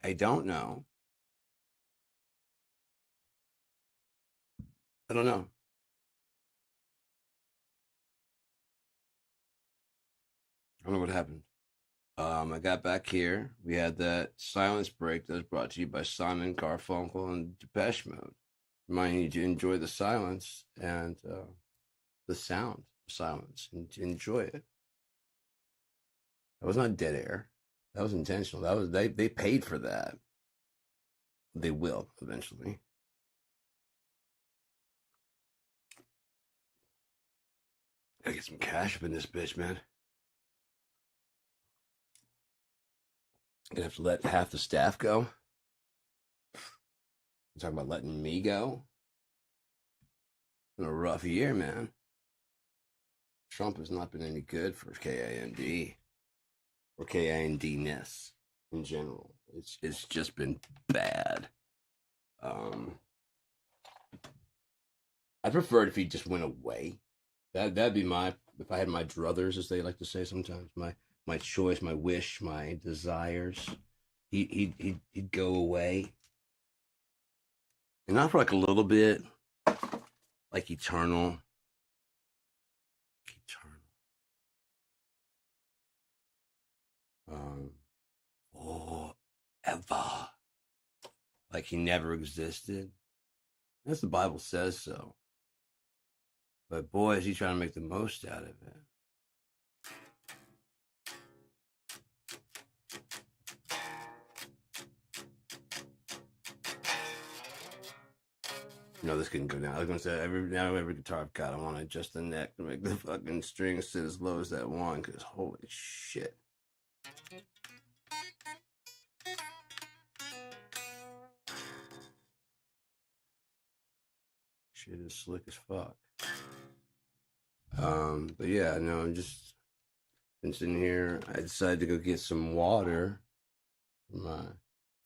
I don't know. I don't know. I don't know what happened. I got back here. We had that silence break that was brought to you by Simon Garfunkel and Depeche Mode. Reminding you to enjoy the silence and the sound of silence and to enjoy it. That was not dead air. That was intentional. That was they paid for that. They will eventually. Gotta get some cash up in this bitch, man. Gonna have to let half the staff go. You're talking about letting me go? It's been a rough year, man. Trump has not been any good for KAND or KAND-ness in general. It's just been bad. I'd prefer it if he just went away. That'd be my, if I had my druthers, as they like to say sometimes, my choice, my wish, my desires. He'd go away, and not for like a little bit, like eternal, forever, like he never existed. As the Bible says so. But boy, is he trying to make the most out of it. You know, this can go down. I was gonna say every guitar I've got, I want to adjust the neck to make the fucking strings sit as low as that one. Cause holy shit. Shit is slick as fuck. But yeah, no, I'm just been sitting here. I decided to go get some water for my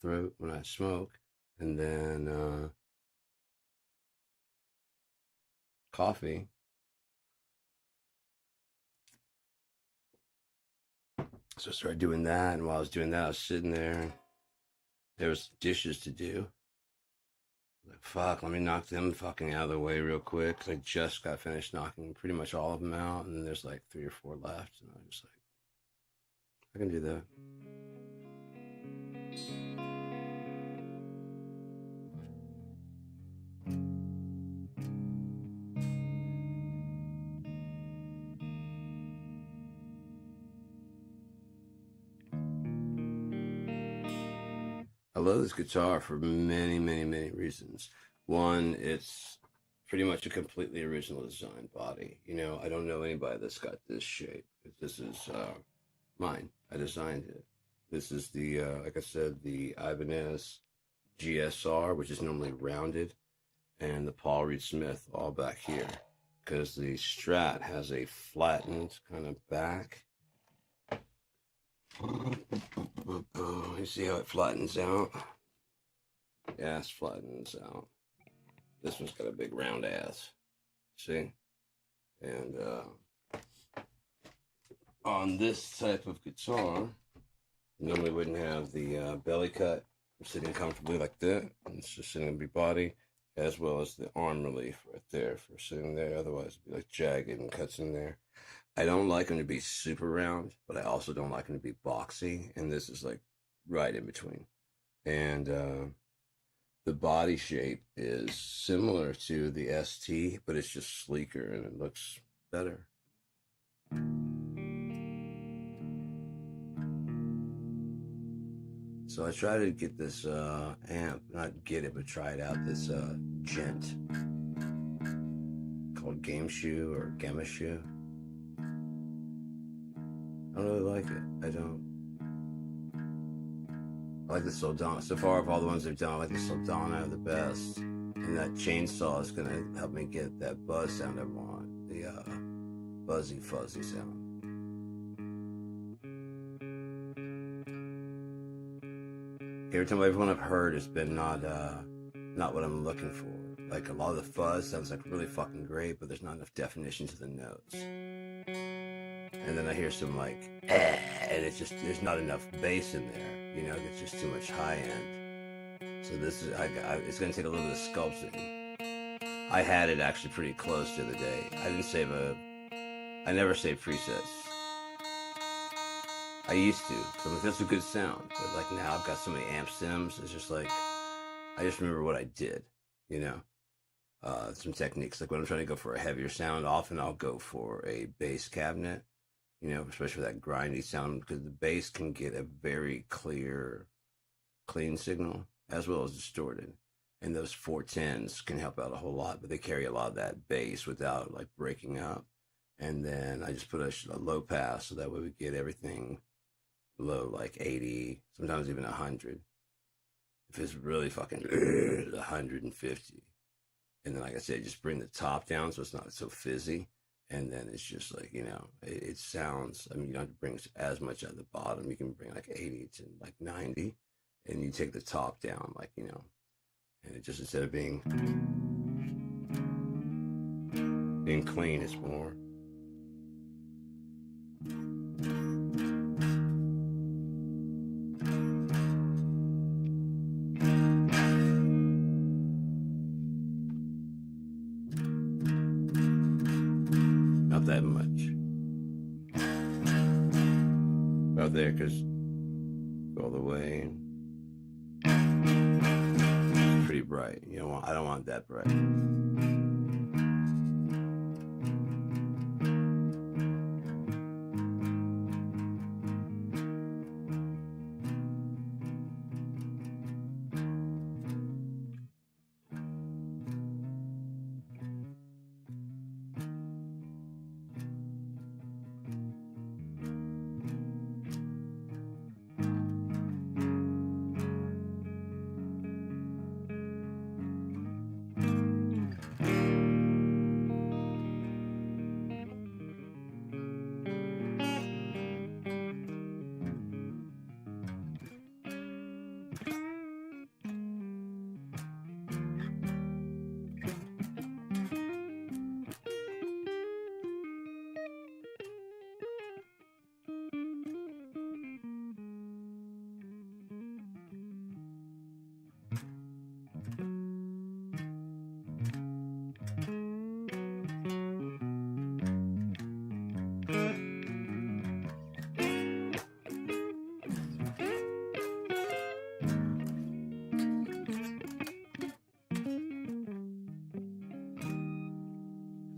throat when I smoke, and then coffee. So I started doing that, and while I was doing that, I was sitting there. There was dishes to do. Like, fuck, let me knock them fucking out of the way real quick. 'Cause I just got finished knocking pretty much all of them out, and then there's like 3 or 4 left, and I was just like, I can do that. I love this guitar for many, many, many reasons. One, it's pretty much a completely original design body. You know, I don't know anybody that's got this shape. This is mine. I designed it. This is the, like I said, the Ibanez GSR, which is normally rounded, and the Paul Reed Smith all back here. Because the Strat has a flattened kind of back. You see how it flattens out? Yeah, it flattens out. This one's got a big round ass. See? And on this type of guitar, normally wouldn't have the belly cut sitting comfortably like that. It's just sitting on the body, as well as the arm relief right there for sitting there. Otherwise, it'd be like jagged and cuts in there. I don't like them to be super round, but I also don't like them to be boxy. And this is like right in between. And the body shape is similar to the ST, but it's just sleeker and it looks better. So I try to get this amp, not get it, but try it out, this Gent called Game Shoe or Gamma Shoe. I don't really like it. I don't. I like the Soldana. So far, of all the ones they've done, I like the Soldana the best. And that chainsaw is going to help me get that buzz sound I want. The buzzy, fuzzy sound. Every time everyone I've heard has been not what I'm looking for. Like a lot of the fuzz sounds like really fucking great, but there's not enough definition to the notes. and then I hear some like, and it's just there's not enough bass in there. You know, it's just too much high end. So this is it's going to take a little bit of sculpting. I had it actually pretty close the other day. I never save presets. I used to. So I'm like, that's a good sound. But like now I've got so many amp sims. It's just like, I just remember what I did, you know? Some techniques. Like when I'm trying to go for a heavier sound, often I'll go for a bass cabinet, you know, especially for that grindy sound, because the bass can get a very clear, clean signal as well as distorted. And those 410s can help out a whole lot, but they carry a lot of that bass without like breaking up. And then I just put a low pass so that way we get everything low, like 80, sometimes even 100. If it's really fucking 150. And then, like I said, just bring the top down so it's not so fizzy. And then it's just like, you know, it sounds, I mean, you don't have to bring as much at the bottom. You can bring like 80 to like 90. And you take the top down, like, you know, and it just, instead of being clean, it's more. Not that much. About there, because all the way. It's pretty bright. You know, I don't want that bright.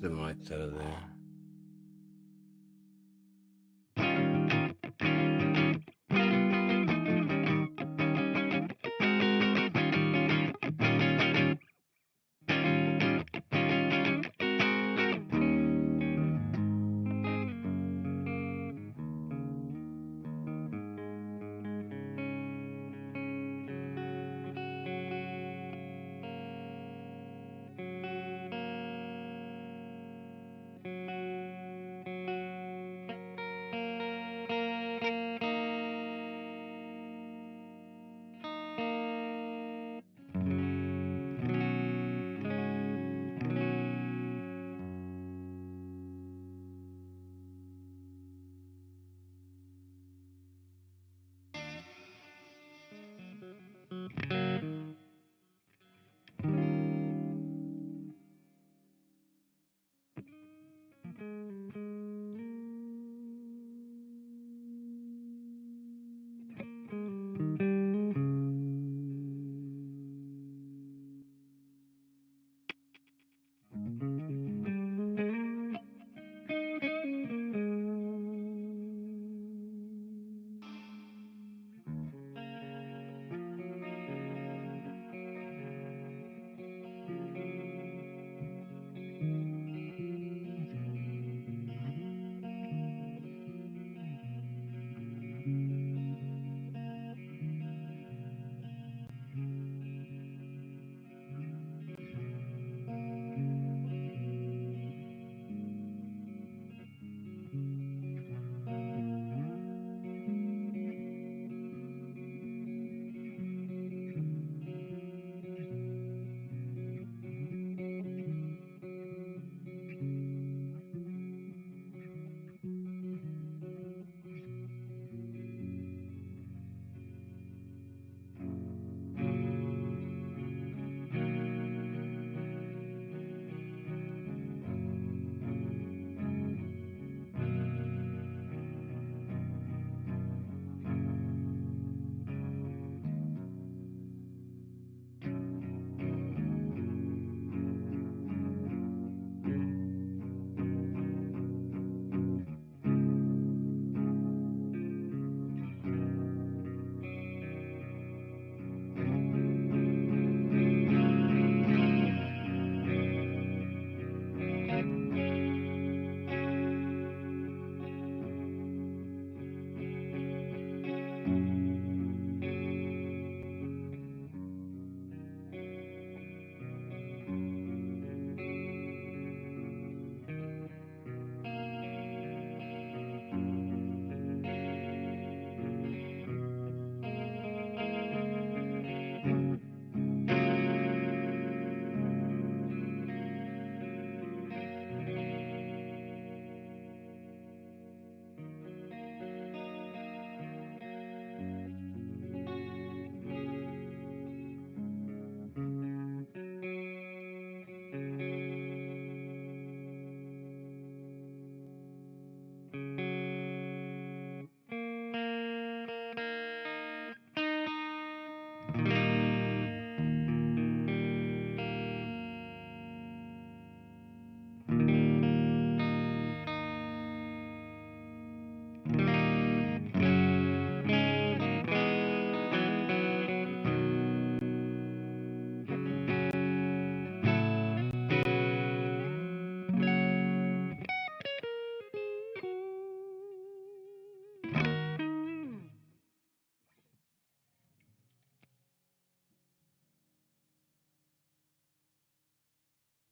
The mic's out of there.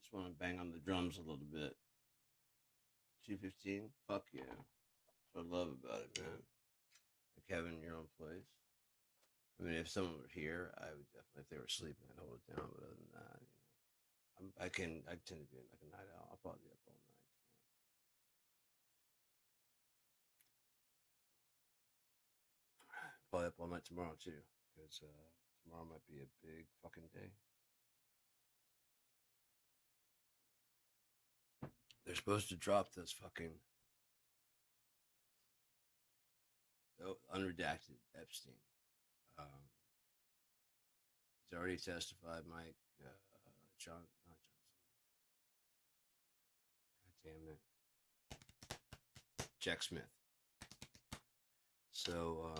Just want to bang on the drums a little bit. 2:15. Fuck yeah. That's what I love about it, man. Like having your own place. I mean, if someone were here, I would definitely, if they were sleeping, I'd hold it down. But other than that, I tend to be like a night owl. I'll probably be up all night tonight. Probably up all night tomorrow too, because tomorrow might be a big fucking day. They're supposed to drop this fucking unredacted Epstein. Um, he's already testified, Mike John, not Johnson. God damn it, Jack Smith. So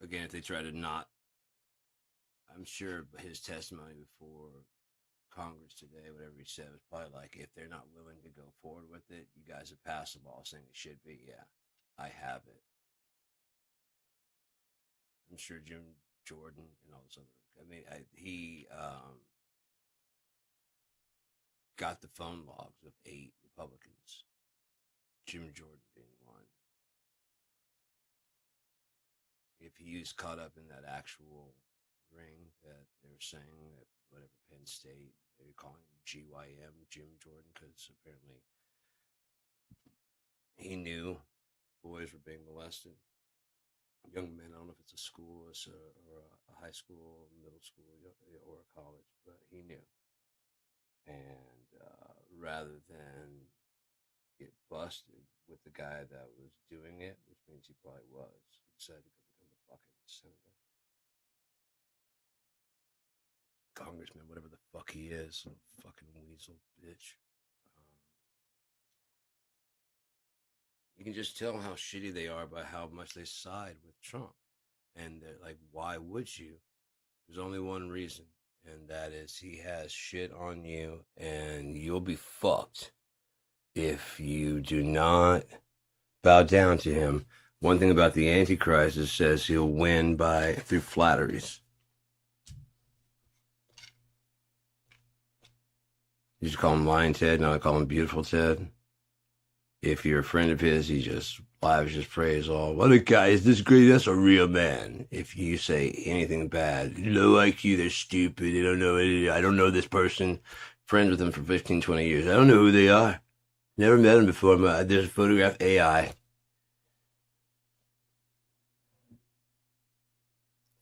again, if they try to not, I'm sure his testimony before Congress today, whatever he said, was probably like, if they're not willing to go forward with it, you guys have passed the ball saying it should be. Yeah, I have it. I'm sure Jim Jordan and all this other. I mean, he got the phone logs of 8 Republicans, Jim Jordan being one. If he was caught up in that actual ring that they were saying that whatever Penn State, they're calling him GYM, Jim Jordan, because apparently he knew boys were being molested. Young men, I don't know if it's a school or a high school, middle school, or a college, but he knew. And rather than get busted with the guy that was doing it, which means he probably was, he decided to go become a fucking senator. Congressman, whatever the fuck he is, fucking weasel bitch. You can just tell how shitty they are by how much they side with Trump. And they're like, why would you? There's only one reason, and that is he has shit on you, and you'll be fucked if you do not bow down to him. One thing about the Antichrist is says he'll win through flatteries. You just call him Lying Ted, now I call him Beautiful Ted. If you're a friend of his, he just lavishes praise all. What a guy, is this great? That's a real man. If you say anything bad, low IQ, they're stupid, they don't know it. I don't know this person. Friends with them for 15, 20 years. I don't know who they are. Never met them before. There's a photograph AI.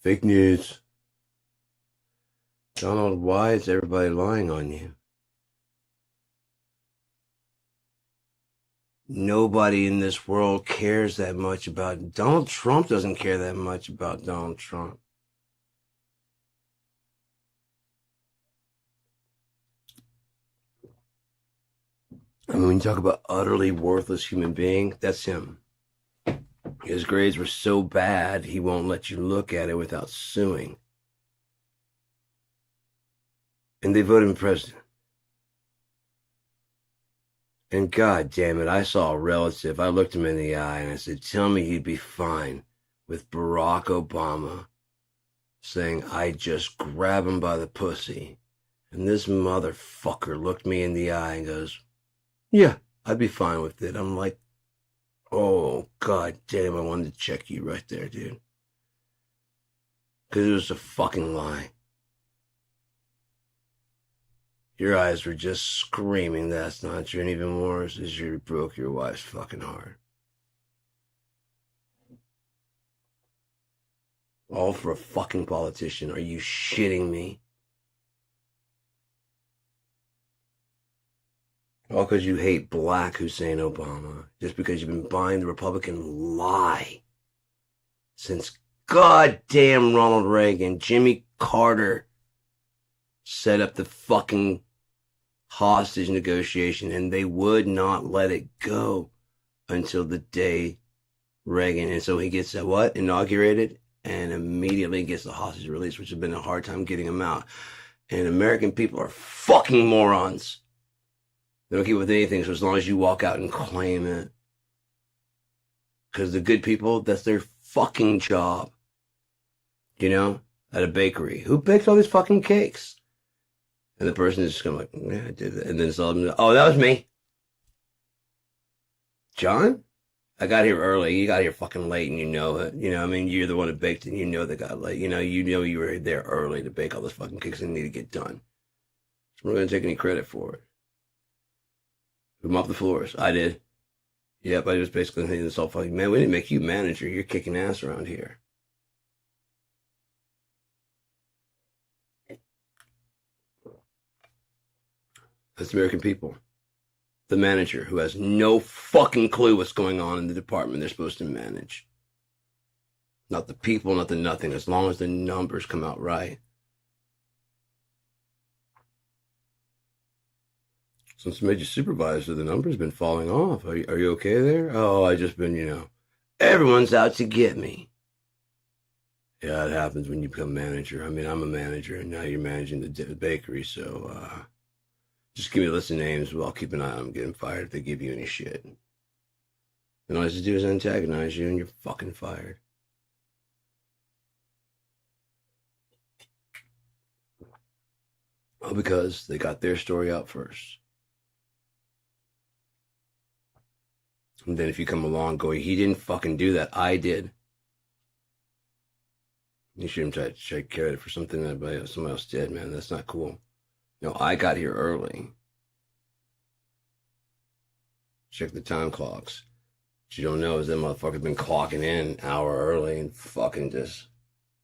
Fake news. Donald, why is everybody lying on you? Nobody in this world cares that much about Donald Trump. Doesn't care that much about Donald Trump. I mean, when you talk about utterly worthless human being, that's him. His grades were so bad, he won't let you look at it without suing. And they voted him president. And God damn it, I saw a relative. I looked him in the eye and I said, tell me you'd be fine with Barack Obama saying, I just grab him by the pussy. And this motherfucker looked me in the eye and goes, yeah, I'd be fine with it. I'm like, oh, God damn, I wanted to check you right there, dude. Because it was a fucking lie. Your eyes were just screaming that's not true, and even worse is you broke your wife's fucking heart. All for a fucking politician. Are you shitting me? All because you hate black Hussein Obama. Just because you've been buying the Republican lie since goddamn Ronald Reagan. Jimmy Carter set up the fucking hostage negotiation, and they would not let it go until the day Reagan. And so he gets what? Inaugurated, and immediately gets the hostage release, which has been a hard time getting him out. And American people are fucking morons. They don't keep with anything, so as long as you walk out and claim it. Because the good people, that's their fucking job. You know? At a bakery. Who baked all these fucking cakes? And the person is just going like, yeah, I did that. And then some of them, oh, that was me. John? I got here early. You got here fucking late and you know it. You know, I mean, you're the one who baked it and you know they got late. You know you were there early to bake all those fucking cakes and need to get done. So we're not going to take any credit for it. Who mopped the floors? I did. Yep, I was basically thinking this all fucking, man, we didn't make you manager. You're kicking ass around here. That's the American people. The manager who has no fucking clue what's going on in the department they're supposed to manage. Not the people, not the nothing, as long as the numbers come out right. Since I made you supervisor, the numbers been falling off. Are you okay there? Oh, I just been, everyone's out to get me. Yeah, it happens when you become manager. I mean, I'm a manager, and now you're managing the bakery, so just give me a list of names. Well, I'll keep an eye on them getting fired if they give you any shit. And all I have to do is antagonize you, and you're fucking fired. Well, because they got their story out first. And then if you come along going, he didn't fucking do that, I did. You shouldn't try to take credit for something that someone else did, man. That's not cool. No, I got here early. Check the time clocks. What you don't know is that motherfucker's been clocking in an hour early and fucking just...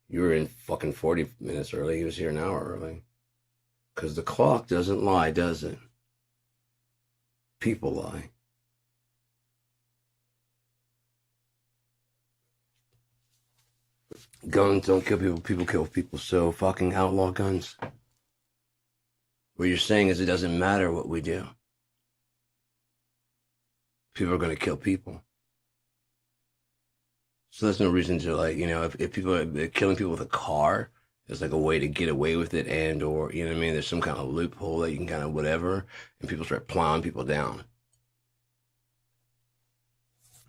You were in fucking 40 minutes early. He was here an hour early. Because the clock doesn't lie, does it? People lie. Guns don't kill people, people kill people, so fucking outlaw guns. What you're saying is it doesn't matter what we do. People are going to kill people. So there's no reason to, if people are killing people with a car, there's like a way to get away with it, and or, you know what I mean, there's some kind of loophole that you can kind of whatever, and people start plowing people down.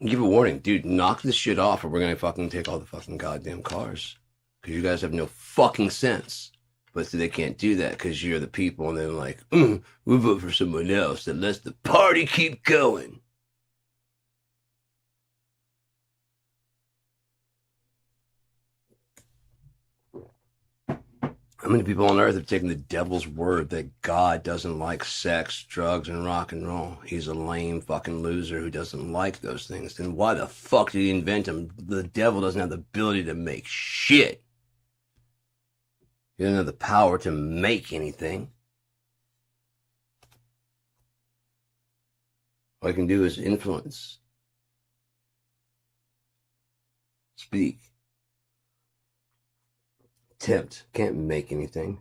Give a warning, dude, knock this shit off or we're going to fucking take all the fucking goddamn cars. Because you guys have no fucking sense. But see, they can't do that because you're the people, and they're like, we'll vote for someone else that lets the party keep going. How many people on earth have taken the devil's word that God doesn't like sex, drugs, and rock and roll? He's a lame fucking loser who doesn't like those things. Then why the fuck did he invent them? The devil doesn't have the ability to make shit. He doesn't have the power to make anything. All he can do is influence. Speak. Tempt. Can't make anything.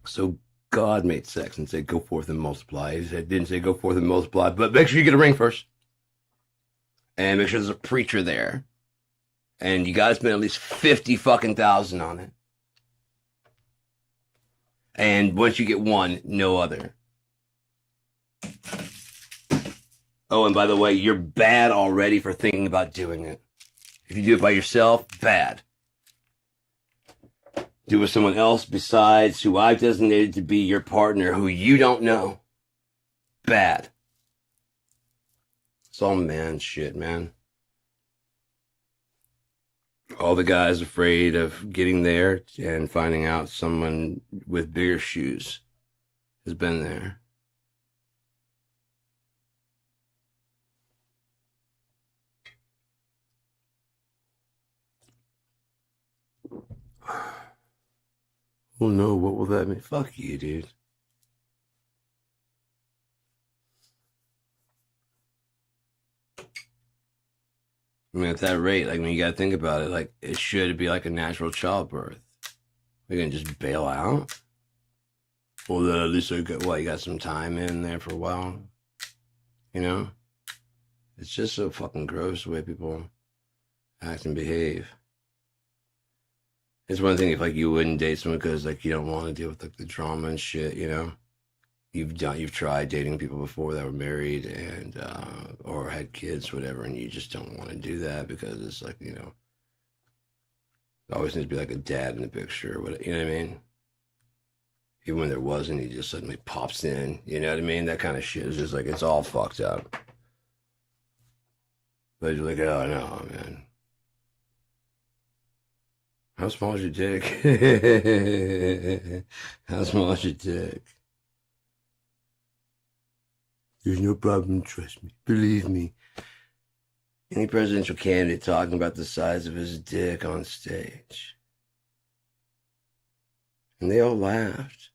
So God made sex and said, go forth and multiply. He didn't say go forth and multiply, but make sure you get a ring first. And make sure there's a preacher there. And you gotta spend at least 50 fucking thousand on it. And once you get one, no other. Oh, and by the way, you're bad already for thinking about doing it. If you do it by yourself, bad. Do it with someone else besides who I've designated to be your partner who you don't know. Bad. It's all man shit, man. All the guys afraid of getting there and finding out someone with bigger shoes has been there. Oh no, what will that mean? Fuck you, dude. I mean, at that rate, like, when you gotta think about it, like, it should be like a natural childbirth. We're gonna just bail out? Well, then at least I got, what, you got some time in there for a while? You know? It's just so fucking gross the way people act and behave. It's one thing if, like, you wouldn't date someone because, like, you don't want to deal with, like, the drama and shit, you know? You've tried dating people before that were married and or had kids, whatever, and you just don't want to do that because it's like, you know, it always needs to be like a dad in the picture, what, you know what I mean? Even when there wasn't, he just suddenly pops in, you know what I mean? That kind of shit is just like, it's all fucked up. But you're like, oh no, man. How small is your dick? How small is your dick? There's no problem, trust me. Believe me. Any presidential candidate talking about the size of his dick on stage. And they all laughed.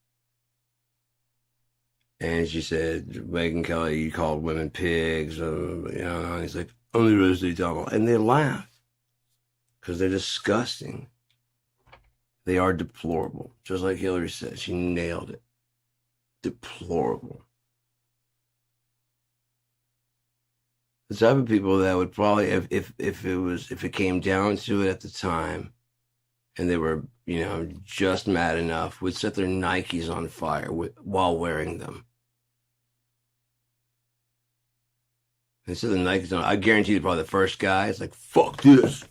And she said, Megyn Kelly, you called women pigs. You know, and he's like, only Rosie Donald. And they laughed. Because they're disgusting. They are deplorable. Just like Hillary said, she nailed it. Deplorable. The type of people that would probably, if it came down to it at the time, and they were, you know, just mad enough, would set their Nikes on fire while wearing them. They set the Nikes on. I guarantee you, probably the first guy is like, "Fuck this."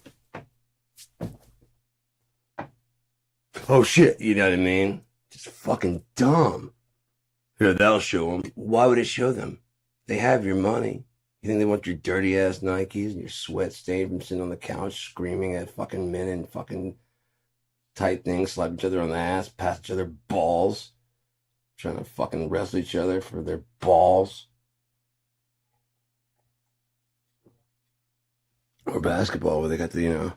Oh shit, you know what I mean? Just fucking dumb. Here, that'll show them. Why would it show them? They have your money. You think they want your dirty ass Nikes and your sweat stained from sitting on the couch screaming at fucking men in fucking tight things, slap each other on the ass, pass each other balls, trying to fucking wrestle each other for their balls? Or basketball where they got the, you know,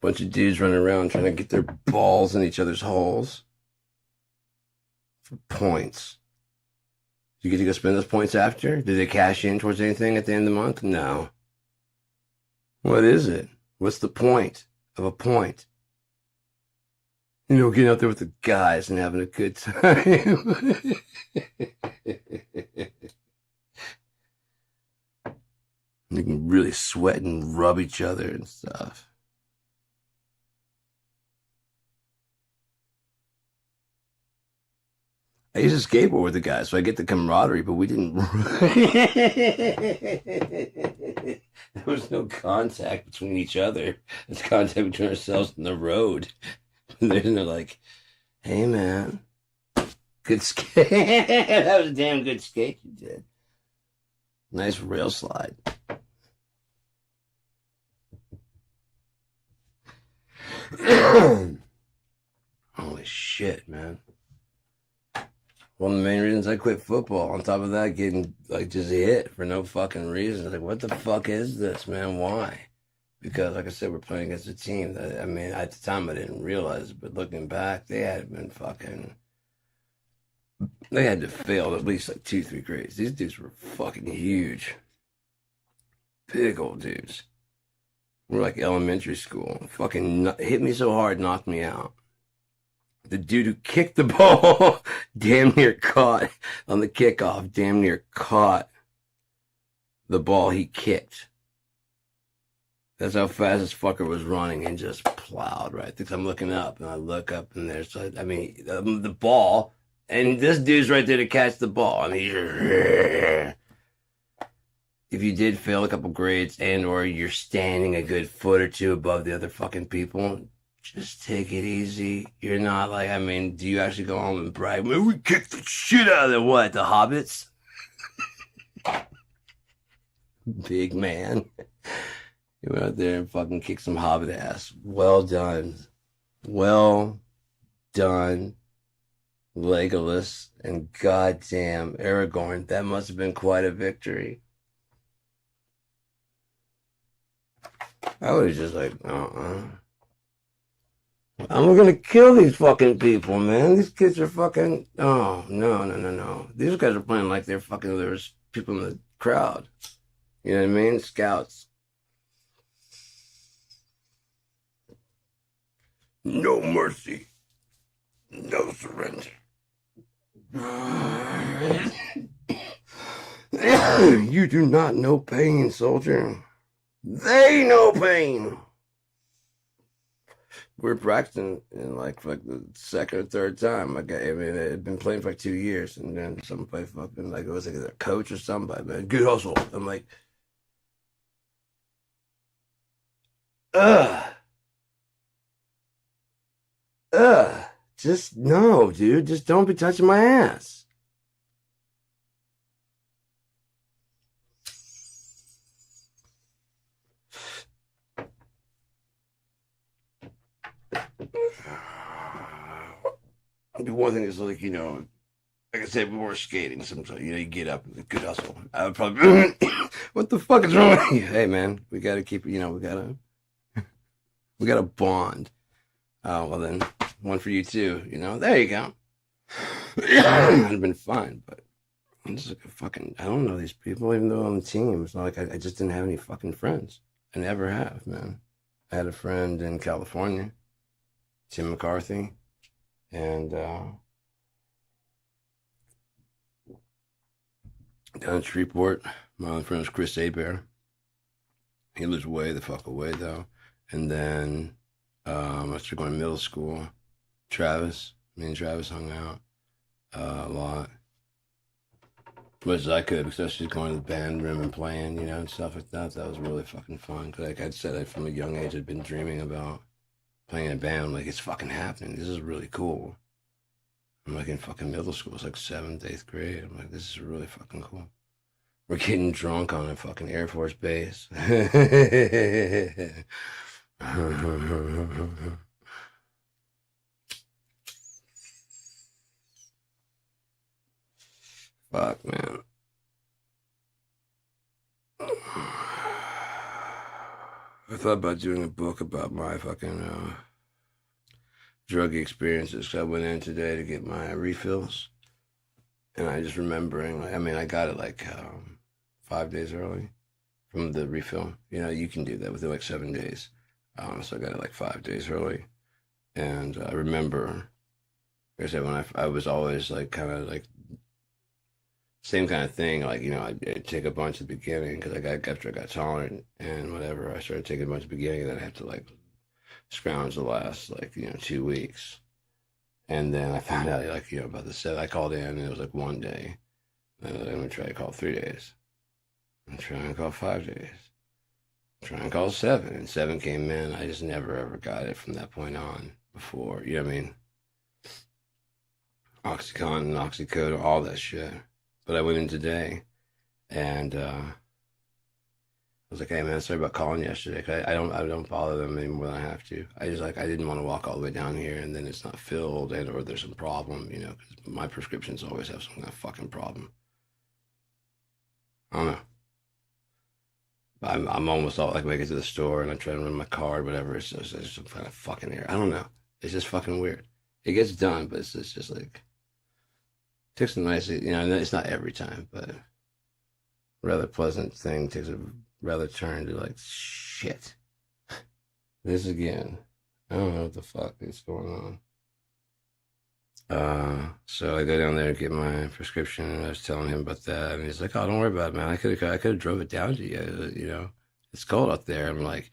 bunch of dudes running around trying to get their balls in each other's holes for points. You get to go spend those points after? Do they cash in towards anything at the end of the month? No. What is it? What's the point of a point? You know, getting out there with the guys and having a good time. You can really sweat and rub each other and stuff. I used to skateboard with the guys, so I get the camaraderie, but we didn't. There was no contact between each other. There's contact between ourselves and the road. There's no like, hey man, good skate. That was a damn good skate you did. Nice rail slide. Holy shit, man. One of the main reasons I quit football. On top of that, getting like just hit for no fucking reason. Like, what the fuck is this, man? Why? Because, like I said, we're playing against a team that, I mean, at the time I didn't realize it, but looking back, they had been fucking. They had to fail at least like 2, 3 grades. These dudes were fucking huge. Big old dudes. We're like elementary school. Fucking hit me so hard, knocked me out. The dude who kicked the ball damn near caught on the kickoff, damn near caught the ball he kicked. That's how fast this fucker was running and just plowed right. Because I'm looking up and I look up and there's, I mean, the ball, and this dude's right there to catch the ball. I mean, if you did fail a couple grades and or you're standing a good foot or two above the other fucking people, just take it easy. You're not like, I mean, do you actually go home and brag? Man, we kicked the shit out of the what? The hobbits? Big man. You went out there and fucking kicked some hobbit ass. Well done. Well done, Legolas and goddamn Aragorn. That must have been quite a victory. I would have just like, I'm gonna kill these fucking people, man. These kids are fucking. Oh, no, no, no, no. These guys are playing like they're fucking. There's people in the crowd. You know what I mean? Scouts. No mercy. No surrender. You do not know pain, soldier. They know pain. We're practicing in like the second or third time. I mean, it had been playing for like 2 years, and then somebody fucking like it was like a coach or somebody, man. Good hustle. I'm like, ugh, ugh. Just no, dude. Just don't be touching my ass. The one thing is like, like I said, we were skating. Sometimes, you get up, good hustle. I would probably, what the fuck is wrong with you? Hey, man, we got to keep, we got to bond. Oh, well then, one for you too, there you go. It'd have been fun, but I'm just like I don't know these people, even though I'm on the team. It's not like I just didn't have any fucking friends. I never have, man. I had a friend in California, Tim McCarthy, and down in Shreveport, my other friend was Chris Abear. He lives way the fuck away, though. And then I started going to middle school. Travis, me and Travis hung out a lot. As much as I could, especially going to the band room and playing, and stuff like that. That was really fucking fun. Because like I said, from a young age, I'd been dreaming about playing in a band. I'm like, it's fucking happening. This is really cool. I'm like in fucking middle school. It's like 7th, 8th grade. I'm like, this is really fucking cool. We're getting drunk on a fucking Air Force base. Fuck, man. I thought about doing a book about my fucking drug experiences. So I went in today to get my refills, and I just remembering. I mean, I got it like 5 days early from the refill. You can do that within like 7 days. So I got it like 5 days early, and I remember, like I said, when I was always like kind of like same kind of thing. Like I'd take a bunch at the beginning because after I got tolerant and whatever, I started taking a bunch at the beginning, and then I had to like scrounge the last like 2 weeks. And then I found out like about the set. I called in and it was like 1 day. And I'm gonna try to call 3 days. I'm trying to call 5 days. I'm trying to call seven, and seven came in. I just never ever got it from that point on before. You know what I mean? Oxycontin, oxycodone, all that shit. But I went in today, and I was like, "Hey man, sorry about calling yesterday. 'Cause I don't bother them any more than I have to. I just like I didn't want to walk all the way down here, and then it's not filled, and or there's some problem, because my prescriptions always have some kind of fucking problem. I don't know. I'm almost all like make it to the store, and I try to run my card, whatever. It's some kind of fucking error. I don't know. It's just fucking weird. It gets done, but it's just like takes a nice, and it's not every time, but rather pleasant thing takes a rather turn to like shit. This again. I don't know what the fuck is going on. So I go down there to get my prescription, and I was telling him about that, and he's like, "Oh, don't worry about it, man. I could have drove it down to you. It's cold out there." I'm like,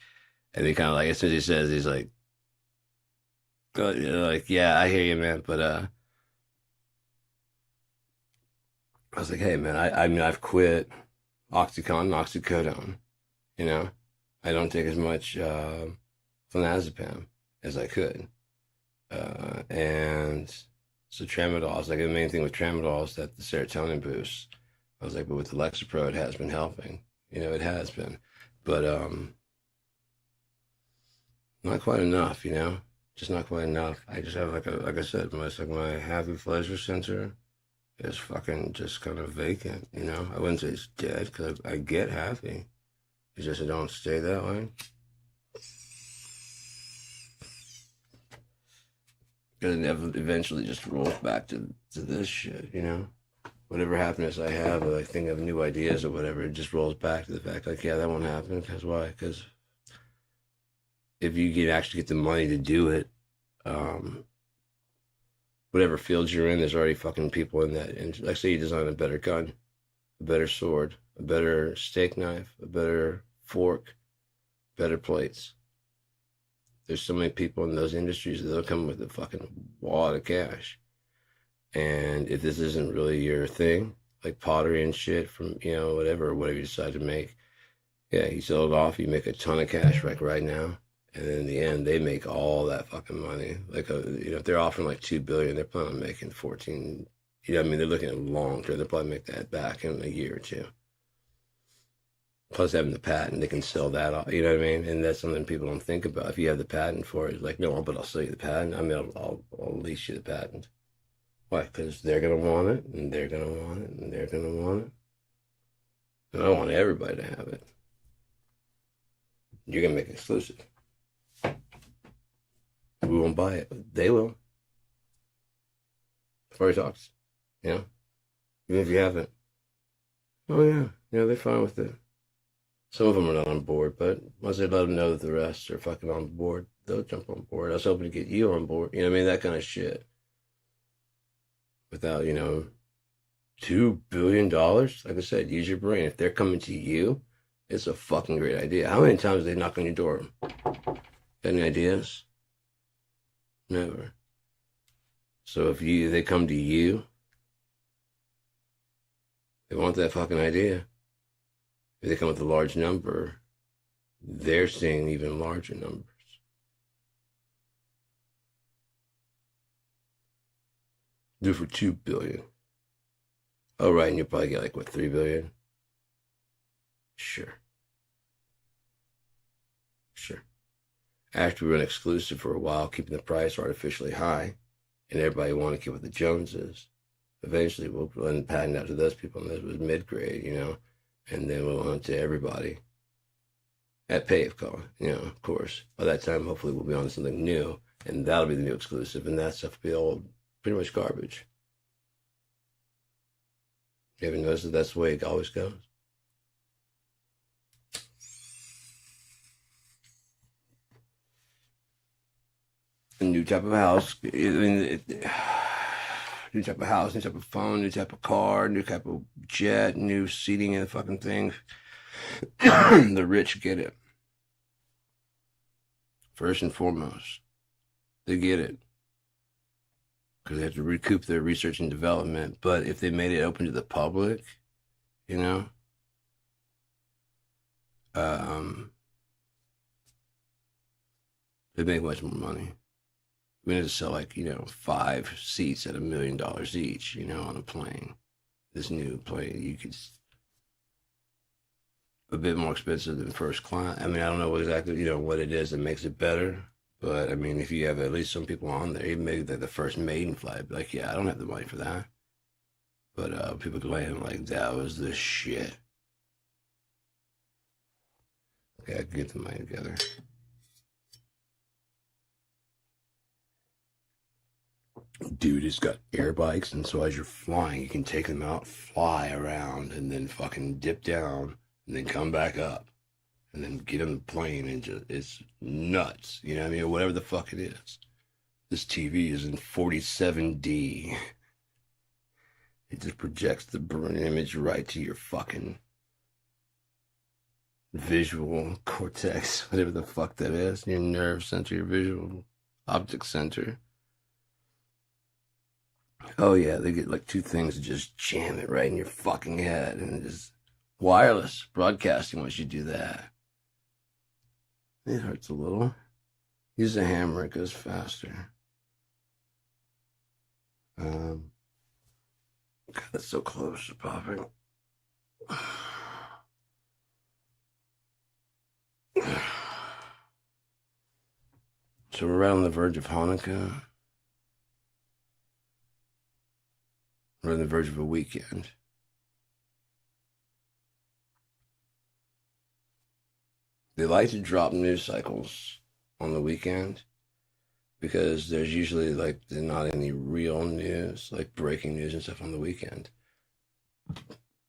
and he kind of like as soon as he says, he's like, like, "Yeah, I hear you, man," but I was like, "Hey, man, I mean, I've quit OxyContin, oxycodone. You know, I don't take as much clonazepam as I could, and so tramadol. I was like, the main thing with tramadol is that the serotonin boost. I was like, but with the Lexapro, it has been helping. It has been, but not quite enough. Just not quite enough. I just have like I said, my happy pleasure center is fucking just kind of vacant. I wouldn't say it's dead because I get happy. It's just I don't stay that way. And it eventually just rolls back to this shit, you know? Whatever happiness I have, or I think of new ideas or whatever, it just rolls back to the fact, like, yeah, that won't happen. Because why? Because if you can actually get the money to do it, um, whatever field you're in, there's already fucking people in that. And like, say you design a better gun, a better sword, a better steak knife, a better fork, better plates. There's so many people in those industries that they'll come with a fucking wad of cash. And if this isn't really your thing, like pottery and shit from, whatever you decide to make, yeah, you sell it off, you make a ton of cash like right now. And then in the end, they make all that fucking money. Like, if they're offering like 2 billion, they're planning on making 14. They're looking at long term. They'll probably make that back in a year or two. Plus having the patent, they can sell that off. You know what I mean? And that's something people don't think about. If you have the patent for it, it's like, no, but I'll sell you the patent. I'll lease you the patent. Why? Because they're going to want it, and they're going to want it, and they're going to want it. And I want everybody to have it. You're going to make it exclusive. We won't buy it. They will. Furry talks. Even if you haven't. Oh, yeah. They're fine with it. Some of them are not on board, but once they let them know that the rest are fucking on board, they'll jump on board. I was hoping to get you on board. That kind of shit. Without, $2 billion, like I said, use your brain. If they're coming to you, it's a fucking great idea. How many times they knock on your door? Got any ideas? Never. So if they come to you, they want that fucking idea. If they come with a large number, they're seeing even larger numbers. Do for 2 billion. Oh, right, and you'll probably get like, what, 3 billion? Sure. After we run exclusive for a while, keeping the price artificially high, and everybody want to keep what the Joneses, eventually we'll run the patent out to those people, and this was mid-grade, and then we'll on to everybody at pay, of course. By that time, hopefully we'll be on something new, and that'll be the new exclusive, and that stuff will be old, pretty much garbage. You ever notice that that's the way it always goes? A new type of house. New type of house, new type of phone, new type of car, new type of jet, new seating in the fucking thing. The rich get it. First and foremost, they get it. Because they have to recoup their research and development. But if they made it open to the public, they make much more money. We need to sell 5 seats at $1 million each, on a plane. This new plane, you could a bit more expensive than first class. I don't know exactly, what it is that makes it better. But if you have at least some people on there, even maybe the first maiden flight, like, yeah, I don't have the money for that. But people claim like that was the shit. Okay, I can get the money together. Dude, it's got air bikes, and so as you're flying, you can take them out, fly around, and then fucking dip down, and then come back up, and then get on the plane, and it's nuts. Whatever the fuck it is. This TV is in 47D. It just projects the burn image right to your fucking visual cortex, whatever the fuck that is, your nerve center, your visual optic center. Oh yeah, they get like 2 things to just jam it right in your fucking head, and just wireless broadcasting once you do that. It hurts a little. Use a hammer, it goes faster. God, it's so close to popping. So we're right on the verge of Hanukkah. We're on the verge of a weekend. They like to drop news cycles on the weekend because there's usually like not any real news, like breaking news and stuff on the weekend.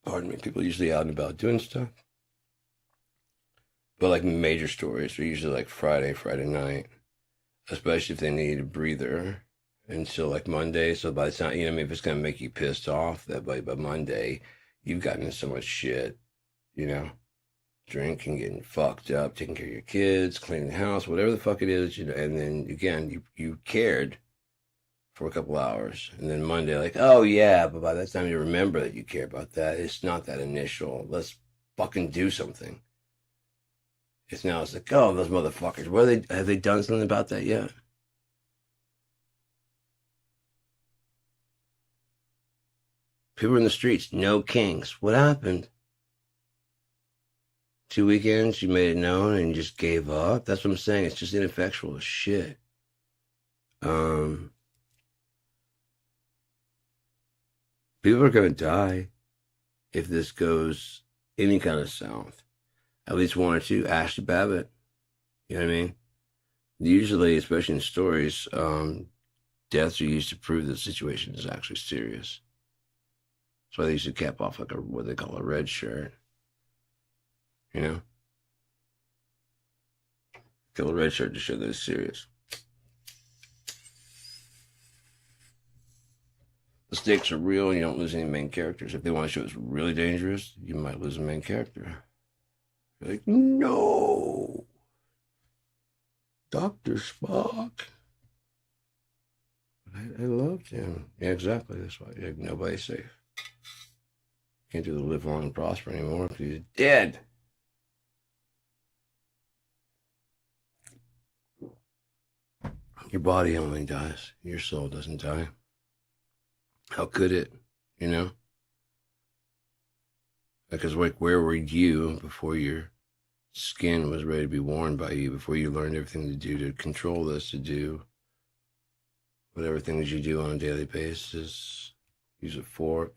Pardon me. People are usually out and about doing stuff, but like major stories are usually like Friday night, especially if they need a breather until like Monday. So by the time, you know, I mean, if it's gonna make you pissed off, that by Monday, you've gotten in so much shit, you know, drinking, getting fucked up, taking care of your kids, cleaning the house, whatever the fuck it is, you know. And then again, you cared for a couple hours, and then Monday, like, oh yeah, but by that time you remember that you care about that. It's not that initial. Let's fucking do something. It's now it's like, oh, those motherfuckers. What are they? Have they done something about that yet? People in the streets, no kings. What happened? 2 weekends, you made it known and you just gave up. That's what I'm saying. It's just ineffectual as shit. People are gonna die if this goes any kind of south. At least one or two. Ashley Babbitt. You know what I mean? Usually, especially in stories, deaths are used to prove the situation is actually serious. That's why they used to cap off like what they call a red shirt. You know? Kill a red shirt to show that it's serious. The stakes are real and you don't lose any main characters. If they want to show it's really dangerous, you might lose a main character. You're like, no! Dr. Spock. I loved him. Yeah, exactly. That's why nobody's safe. Can't do the live long and prosper anymore because he's dead. Your body only dies. Your soul doesn't die. How could it? You know? Because like, where were you before your skin was ready to be worn by you, before you learned everything to do to control this, to do whatever things you do on a daily basis, use a fork.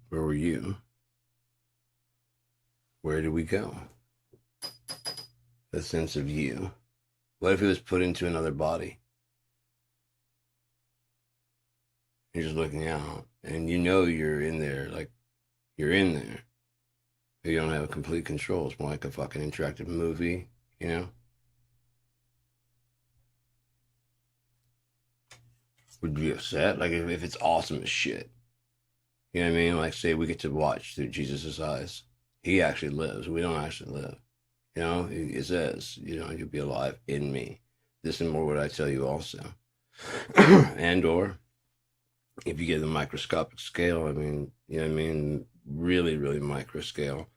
Where were you? Where did we go? The sense of you. What if it was put into another body? You're just looking out, and you know you're in there, like, you're in there. But you don't have complete control. It's more like a fucking interactive movie, you know? Would you be upset? Like, if it's awesome as shit. You know what I mean? Like, say we get to watch through Jesus' eyes. He actually lives. We don't actually live. You know, it says, you know, you'll be alive in me. This and more what I tell you also. And or if you get the microscopic scale, I mean, you know what I mean? Really, really micro scale.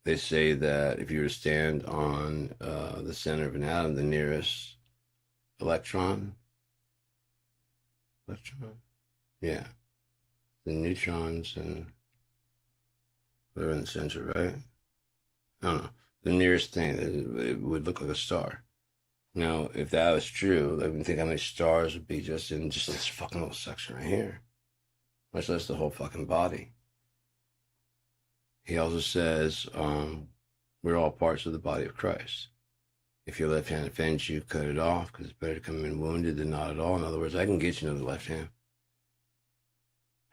They say that if you were to stand on the center of an atom, the nearest electron, yeah, the neutrons and whatever in the center, right? I don't know. The nearest thing, it would look like a star. Now, if that was true, let me think how many stars would be just in just this fucking little section right here, much less the whole fucking body. He also says, we're all parts of the body of Christ. If your left hand offends you, cut it off, because it's better to come in wounded than not at all. In other words, I can get you another left hand.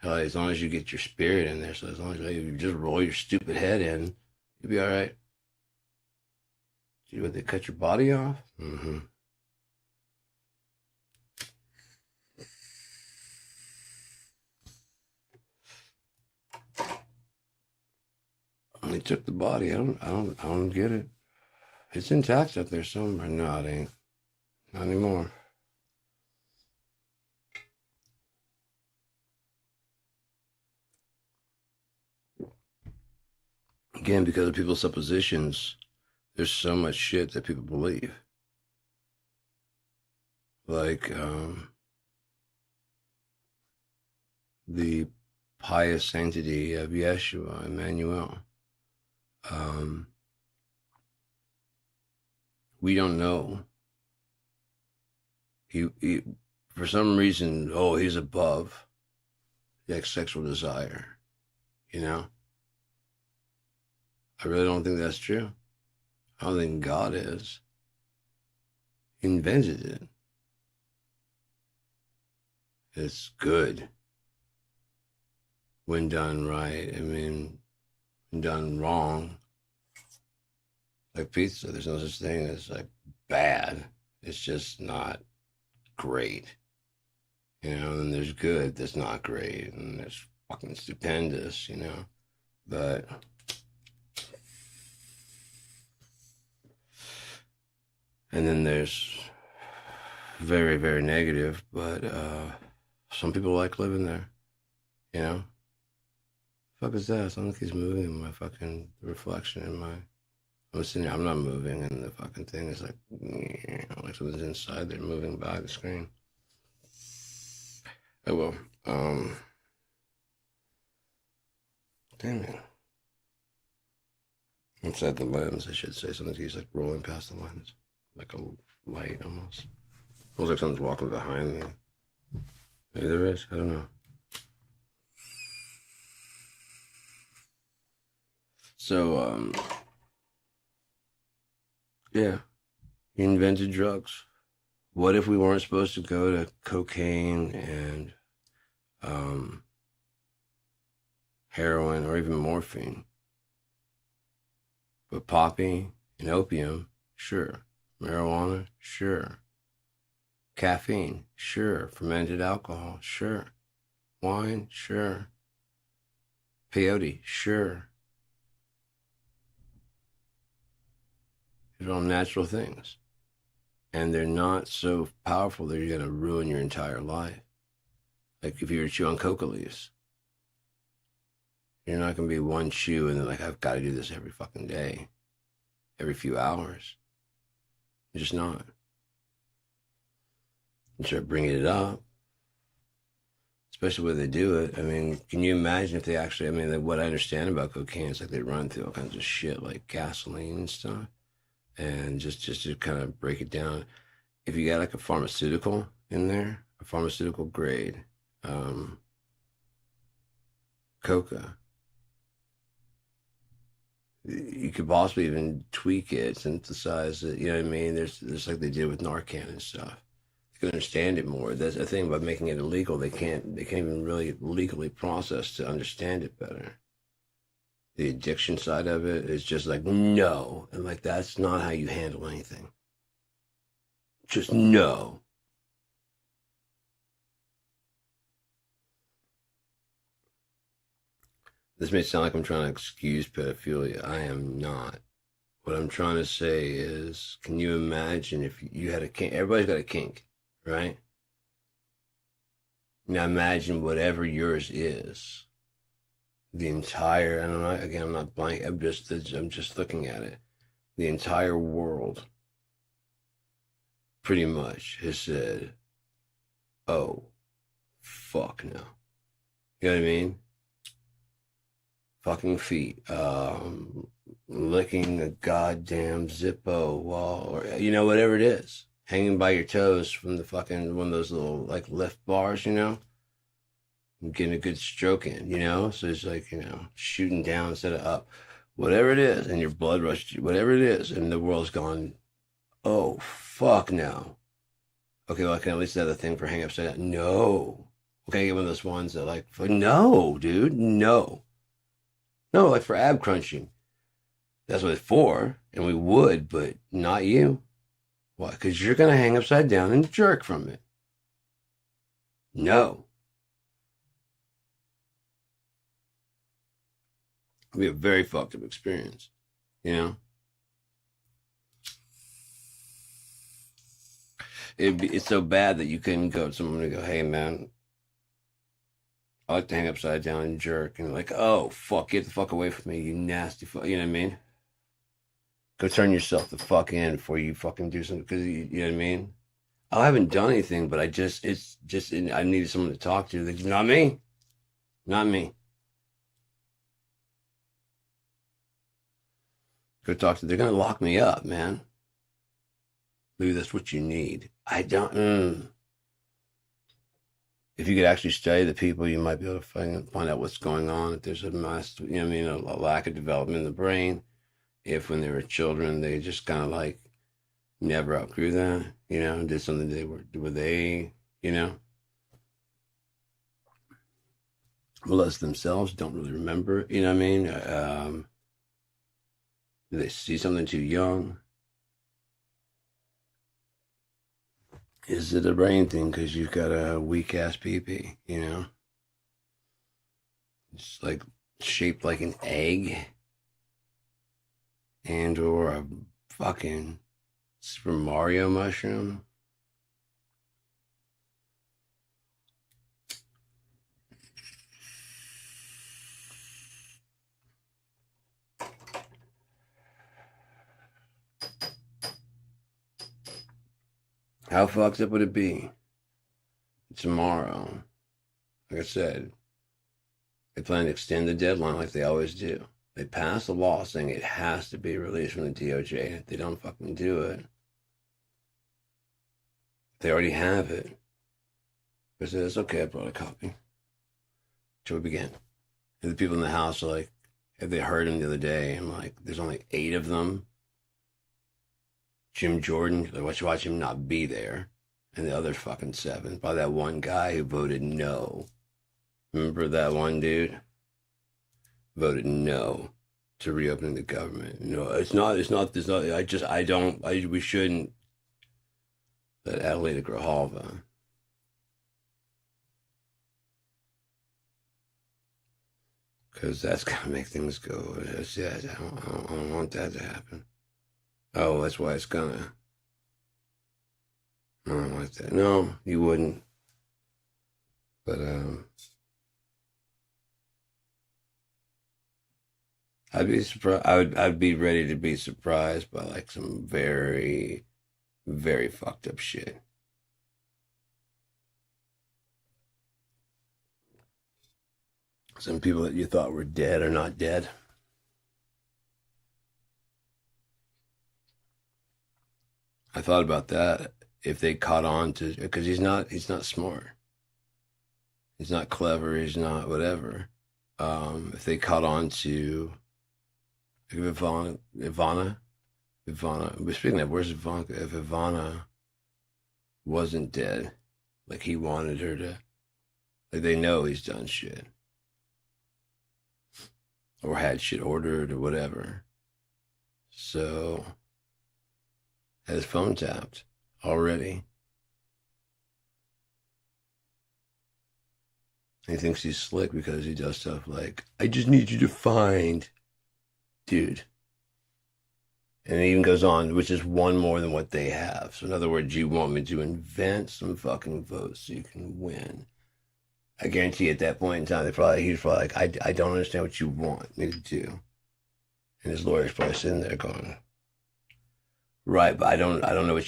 Hell, as long as you get your spirit in there, so as long as you just roll your stupid head in, you'll be all right. See what, they cut your body off? Mm-hmm. They took the body. I don't get it. It's intact up there somewhere. No, it ain't. Not anymore. Again, because of people's suppositions, there's so much shit that people believe. Like the pious sanctity of Yeshua, Emmanuel. We don't know. He for some reason, oh, he's above the sexual desire, you know? I really don't think that's true. I don't think God is. He invented it. It's good when done right. I mean, when done wrong, like pizza, there's no such thing as like bad. It's just not great. You know, and there's good that's not great, and there's fucking stupendous, you know. But and then there's very, very negative, but some people like living there, you know. The fuck is that? Something keeps moving in my fucking reflection in my. I'm sitting here, I'm not moving, and the fucking thing is like, like something's inside there moving by the screen. Oh well. Damn it. Inside the lens, I should say. Something keeps like rolling past the lens, like a light almost. Feels like someone's walking behind me. Maybe there is. I don't know. So, yeah, he invented drugs. What if we weren't supposed to go to cocaine and heroin or even morphine? But poppy and opium, sure. Marijuana, sure. Caffeine, sure. Fermented alcohol, sure. Wine, sure. Peyote, sure. These are all natural things. And they're not so powerful that you're going to ruin your entire life. Like if you were to chew on coca leaves, you're not going to be one chew and then like, I've got to do this every fucking day, every few hours. You're just not. You start bringing it up, especially where they do it. I mean, can you imagine if they actually, I mean, like, what I understand about cocaine is like they run through all kinds of shit like gasoline and stuff. And just to kind of break it down, if you got like a pharmaceutical in there, a pharmaceutical grade, coca, you could possibly even tweak it, synthesize it. You know what I mean? There's like they did with Narcan and stuff. They can understand it more. That's the thing about making it illegal. They can't even really legally process to understand it better. The addiction side of it is just like, no. And like, that's not how you handle anything. Just no. This may sound like I'm trying to excuse pedophilia. I am not. What I'm trying to say is, can you imagine if you had a kink? Everybody's got a kink, right? Now imagine whatever yours is. The entire, I don't know, again, I'm not blank, I'm just looking at it. The entire world pretty much has said, oh, fuck no. You know what I mean? Fucking feet, licking a goddamn Zippo wall, or, you know, whatever it is. Hanging by your toes from the fucking, one of those little, like, lift bars, you know? Getting a good stroke in, you know? So it's like, you know, shooting down instead of up. Whatever it is, and your blood rushed, whatever it is, and the world's gone, oh, fuck no. Okay, well, I can at least have the thing for hang upside down. No. Okay, get one of those ones that like, no, dude, no. No, like for ab crunching. That's what it's for, and we would, but not you. Why? Because you're going to hang upside down and jerk from it. No. It'll be a very fucked up experience, you know? It's so bad that you couldn't go to someone and go, hey, man, I like to hang upside down and jerk. And like, oh, fuck, get the fuck away from me, you nasty fuck. You know what I mean? Go turn yourself the fuck in before you fucking do something. Because, you know what I mean? I haven't done anything, but I needed someone to talk to. Like, not me. Not me. Go talk to, they're going to lock me up, man. Maybe that's what you need. I don't, If you could actually study the people, you might be able to find out what's going on. If there's a mass, you know what I mean, a lack of development in the brain, if when they were children they just kind of like never outgrew that, did something were they, molest themselves, don't really remember, you know what I mean? Did they see something too young? Is it a brain thing because you've got a weak ass pee? It's like shaped like an egg and or a fucking Super Mario mushroom. How fucked up would it be tomorrow? Like I said, they plan to extend the deadline like they always do. They pass a law saying it has to be released from the DOJ. And if they don't fucking do it, they already have it. But says, okay, I brought a copy. Shall we begin? And the people in the house are like, have they heard him the other day? I'm like, there's only 8 of them. Jim Jordan, let's watch him not be there. And the other fucking 7 by that one guy who voted no. Remember that one dude? Voted no to reopening the government. We shouldn't let Adelita Grijalva. Because that's going to make things go. I don't want that to happen. Oh, that's why it's gonna. I don't like that. No, you wouldn't. But I'd be surprised. I'd be ready to be surprised by like some very, very fucked up shit. Some people that you thought were dead are not dead. I thought about that if they caught on to, because he's not smart. He's not clever. He's not whatever. If they caught on to Ivana. Speaking of, where's Ivanka? If Ivana wasn't dead, like he wanted her to, like they know he's done shit or had shit ordered or whatever. So had his phone tapped already. He thinks he's slick because he does stuff like, I just need you to find, dude. And it even goes on, which is one more than what they have. So in other words, you want me to invent some fucking votes so you can win. I guarantee at that point in time, he's probably like, I don't understand what you want me to do. And his lawyer's probably sitting there going, right, but I don't know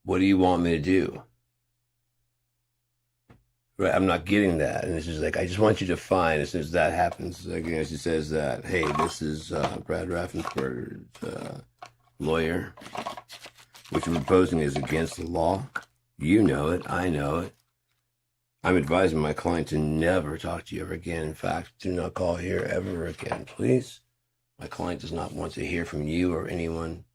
what do you want me to do? Right, I'm not getting that. And it's just like, I just want you to find, as soon as that happens, again, she says that, hey, this is Brad Raffensperger's lawyer, which you're proposing is against the law. You know it. I know it. I'm advising my client to never talk to you ever again. In fact, do not call here ever again, please. My client does not want to hear from you or anyone.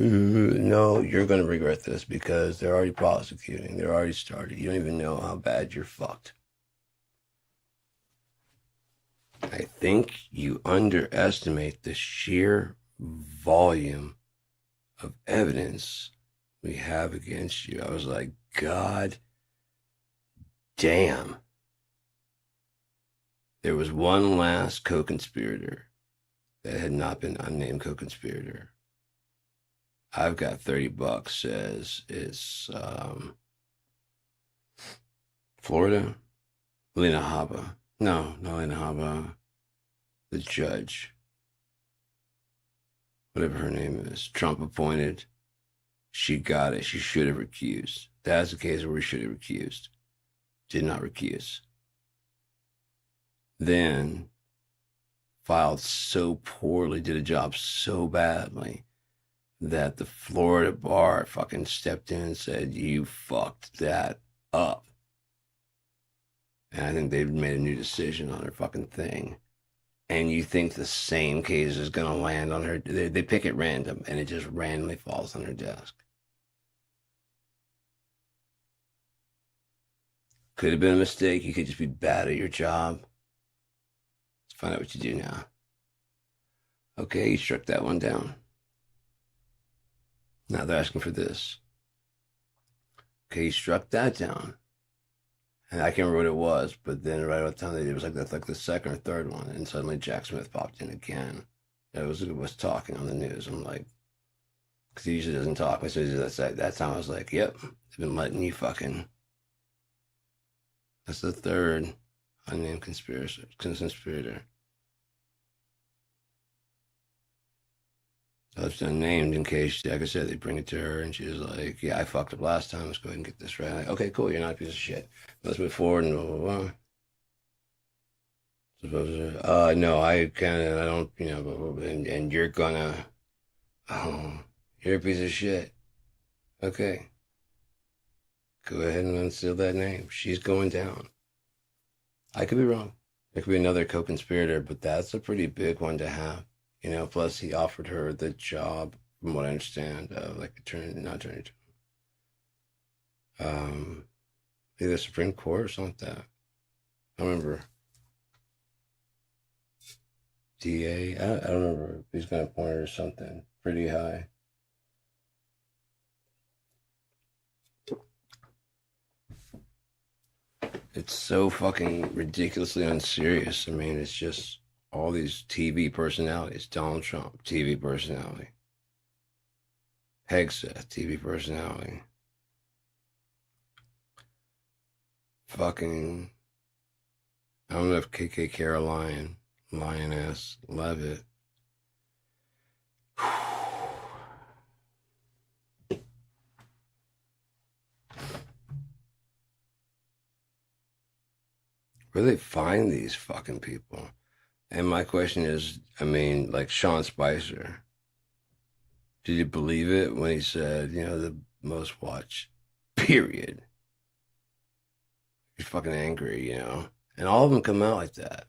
No, you're going to regret this because they're already prosecuting. They're already started. You don't even know how bad you're fucked. I think you underestimate the sheer volume of evidence we have against you. I was like, God damn. There was one last co-conspirator that had not been unnamed co-conspirator. I've got $30, says it's Florida. Lena Haba. No, Lena Haba. The judge. Whatever her name is. Trump appointed. She got it. She should have recused. That's the case where we should have recused. Did not recuse. Then filed so poorly, did a job so badly that the Florida bar fucking stepped in and said, you fucked that up. And I think they've made a new decision on their fucking thing. And you think the same case is going to land on her. They pick at random, and it just randomly falls on her desk. Could have been a mistake. You could just be bad at your job. Let's find out what you do now. Okay, you struck that one down. Now they're asking for this. Okay, you struck that down. And I can't remember what it was, but then right about the time it was like that's like the second or third one, and suddenly Jack Smith popped in again. It was talking on the news. I'm like, because he usually doesn't talk. So that time I was like, yep, they've been letting you fucking. That's the third unnamed conspirator. It's unnamed in case, like I said, they bring it to her and she's like, yeah, I fucked up last time. Let's go ahead and get this right. Like, okay, cool. You're not a piece of shit. Let's move forward and blah, blah, blah. No, I don't, and you're gonna, oh, you're a piece of shit. Okay. Go ahead and unseal that name. She's going down. I could be wrong. There could be another co-conspirator, but that's a pretty big one to have. Plus he offered her the job, from what I understand, like not attorney general. Either Supreme Court or something like that. I remember. DA, I don't remember if he's going to appoint her or something pretty high. It's so fucking ridiculously unserious. I mean, it's just all these TV personalities. Donald Trump, TV personality. Hegseth, TV personality. Fucking, I don't know if KK Caroline, Lioness, Levitt. Where do they find these fucking people? And my question is, I mean, like Sean Spicer, did you believe it when he said, the most watched, period? He's fucking angry, and all of them come out like that,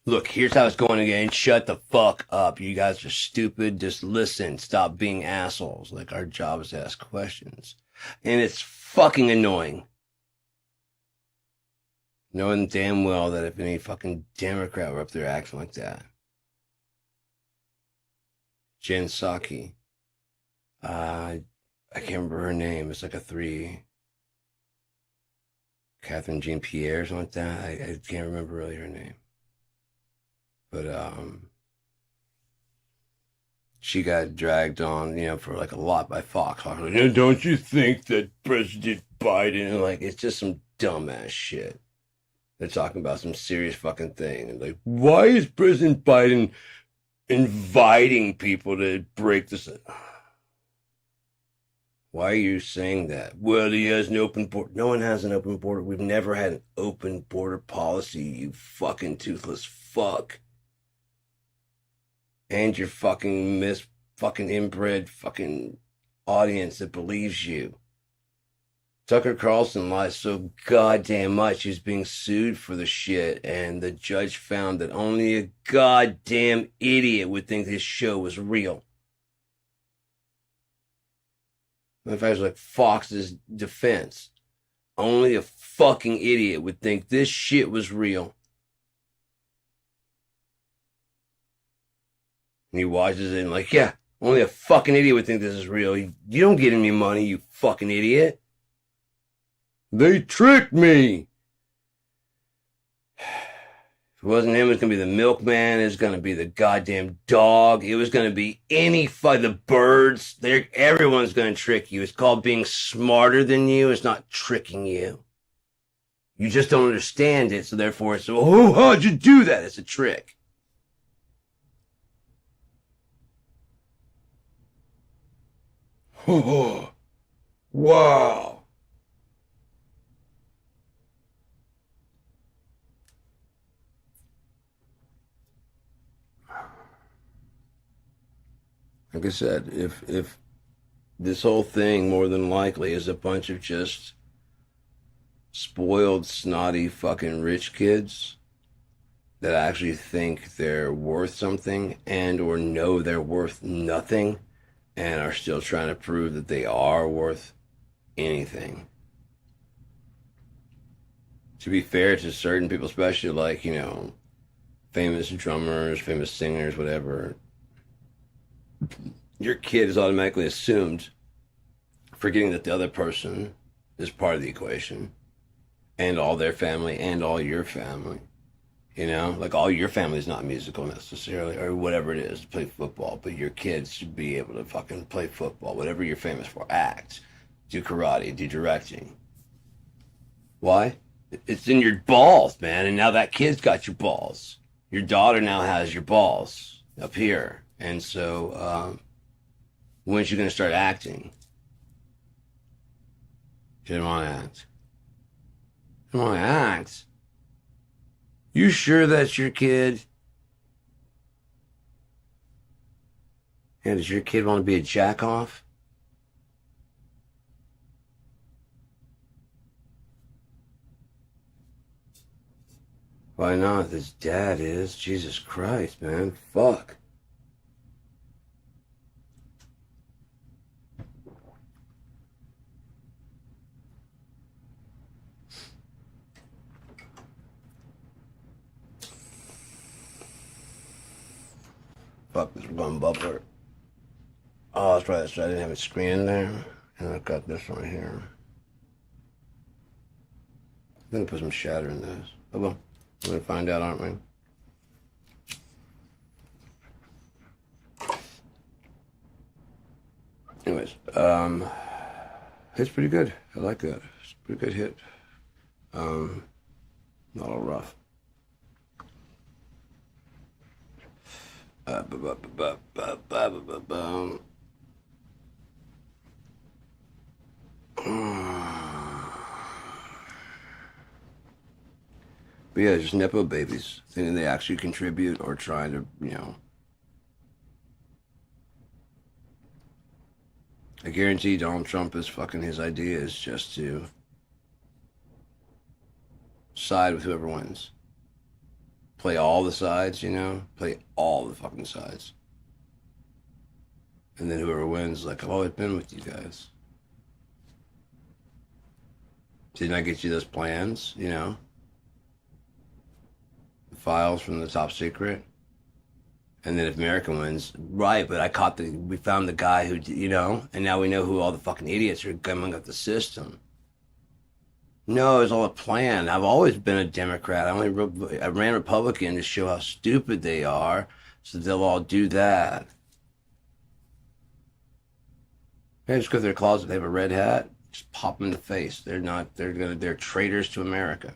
Look, here's how it's going again. Shut the fuck up. You guys are stupid. Just listen. Stop being assholes. Like, our job is to ask questions. And it's fucking annoying. Knowing damn well that if any fucking Democrat were up there acting like that. Jen Psaki. I can't remember her name. It's like a 3. Catherine Jean Pierre or something like that. I can't remember really her name. But she got dragged on, for like a lot by Fox. Like, don't you think that President Biden, like, it's just some dumbass shit. They're talking about some serious fucking thing. And like, why is President Biden inviting people to break this? Why are you saying that? Well, he has an open border. No one has an open border. We've never had an open border policy, you fucking toothless fuck. And your fucking fucking inbred fucking audience that believes you. Tucker Carlson lies so goddamn much. He's being sued for the shit, and the judge found that only a goddamn idiot would think his show was real. In fact, it's like Fox's defense. Only a fucking idiot would think this shit was real. And he watches it and like, yeah, only a fucking idiot would think this is real. You don't get any money, you fucking idiot. They tricked me. If it wasn't him, it was going to be the milkman. It was going to be the goddamn dog. It was going to be the birds. Everyone's going to trick you. It's called being smarter than you. It's not tricking you. You just don't understand it, so therefore it's, oh, how'd you do that? It's a trick. Oh, wow. Like I said, if this whole thing more than likely is a bunch of just spoiled, snotty, fucking rich kids that actually think they're worth something and or know they're worth nothing and are still trying to prove that they are worth anything. To be fair to certain people, especially like, famous drummers, famous singers, whatever, your kid is automatically assumed, forgetting that the other person is part of the equation and all their family and all your family. Like all your family is not musical necessarily, or whatever it is, to play football, but your kids should be able to fucking play football, whatever you're famous for, act, do karate, do directing. Why? It's in your balls, man, and now that kid's got your balls. Your daughter now has your balls up here, and so when's you gonna start acting? You didn't want to act. You don't want to act. You sure that's your kid? And does your kid want to be a jack off? Why not? His dad is. Jesus Christ, man. Fuck. Fuck this one bubbler. Oh, that's right. I didn't have a screen in there. And I've got this one here. I'm going to put some shatter in this. Oh, well. We're going to find out, aren't we? Anyways, it's pretty good. I like that. It's a pretty good hit. Not all rough. But yeah, just Nepo babies thinking they actually contribute or trying to, I guarantee Donald Trump is fucking his idea is just to side with whoever wins. Play all the sides, play all the fucking sides. And then whoever wins, like, I've always been with you guys. Didn't I get you those plans, The files from the top secret? And then if America wins, right, but we found the guy who, and now we know who all the fucking idiots are coming up the system. No, it was all a plan. I've always been a Democrat. I ran Republican to show how stupid they are, so they'll all do that. They just go to their closet, they have a red hat, just pop them in the face. They're traitors to America.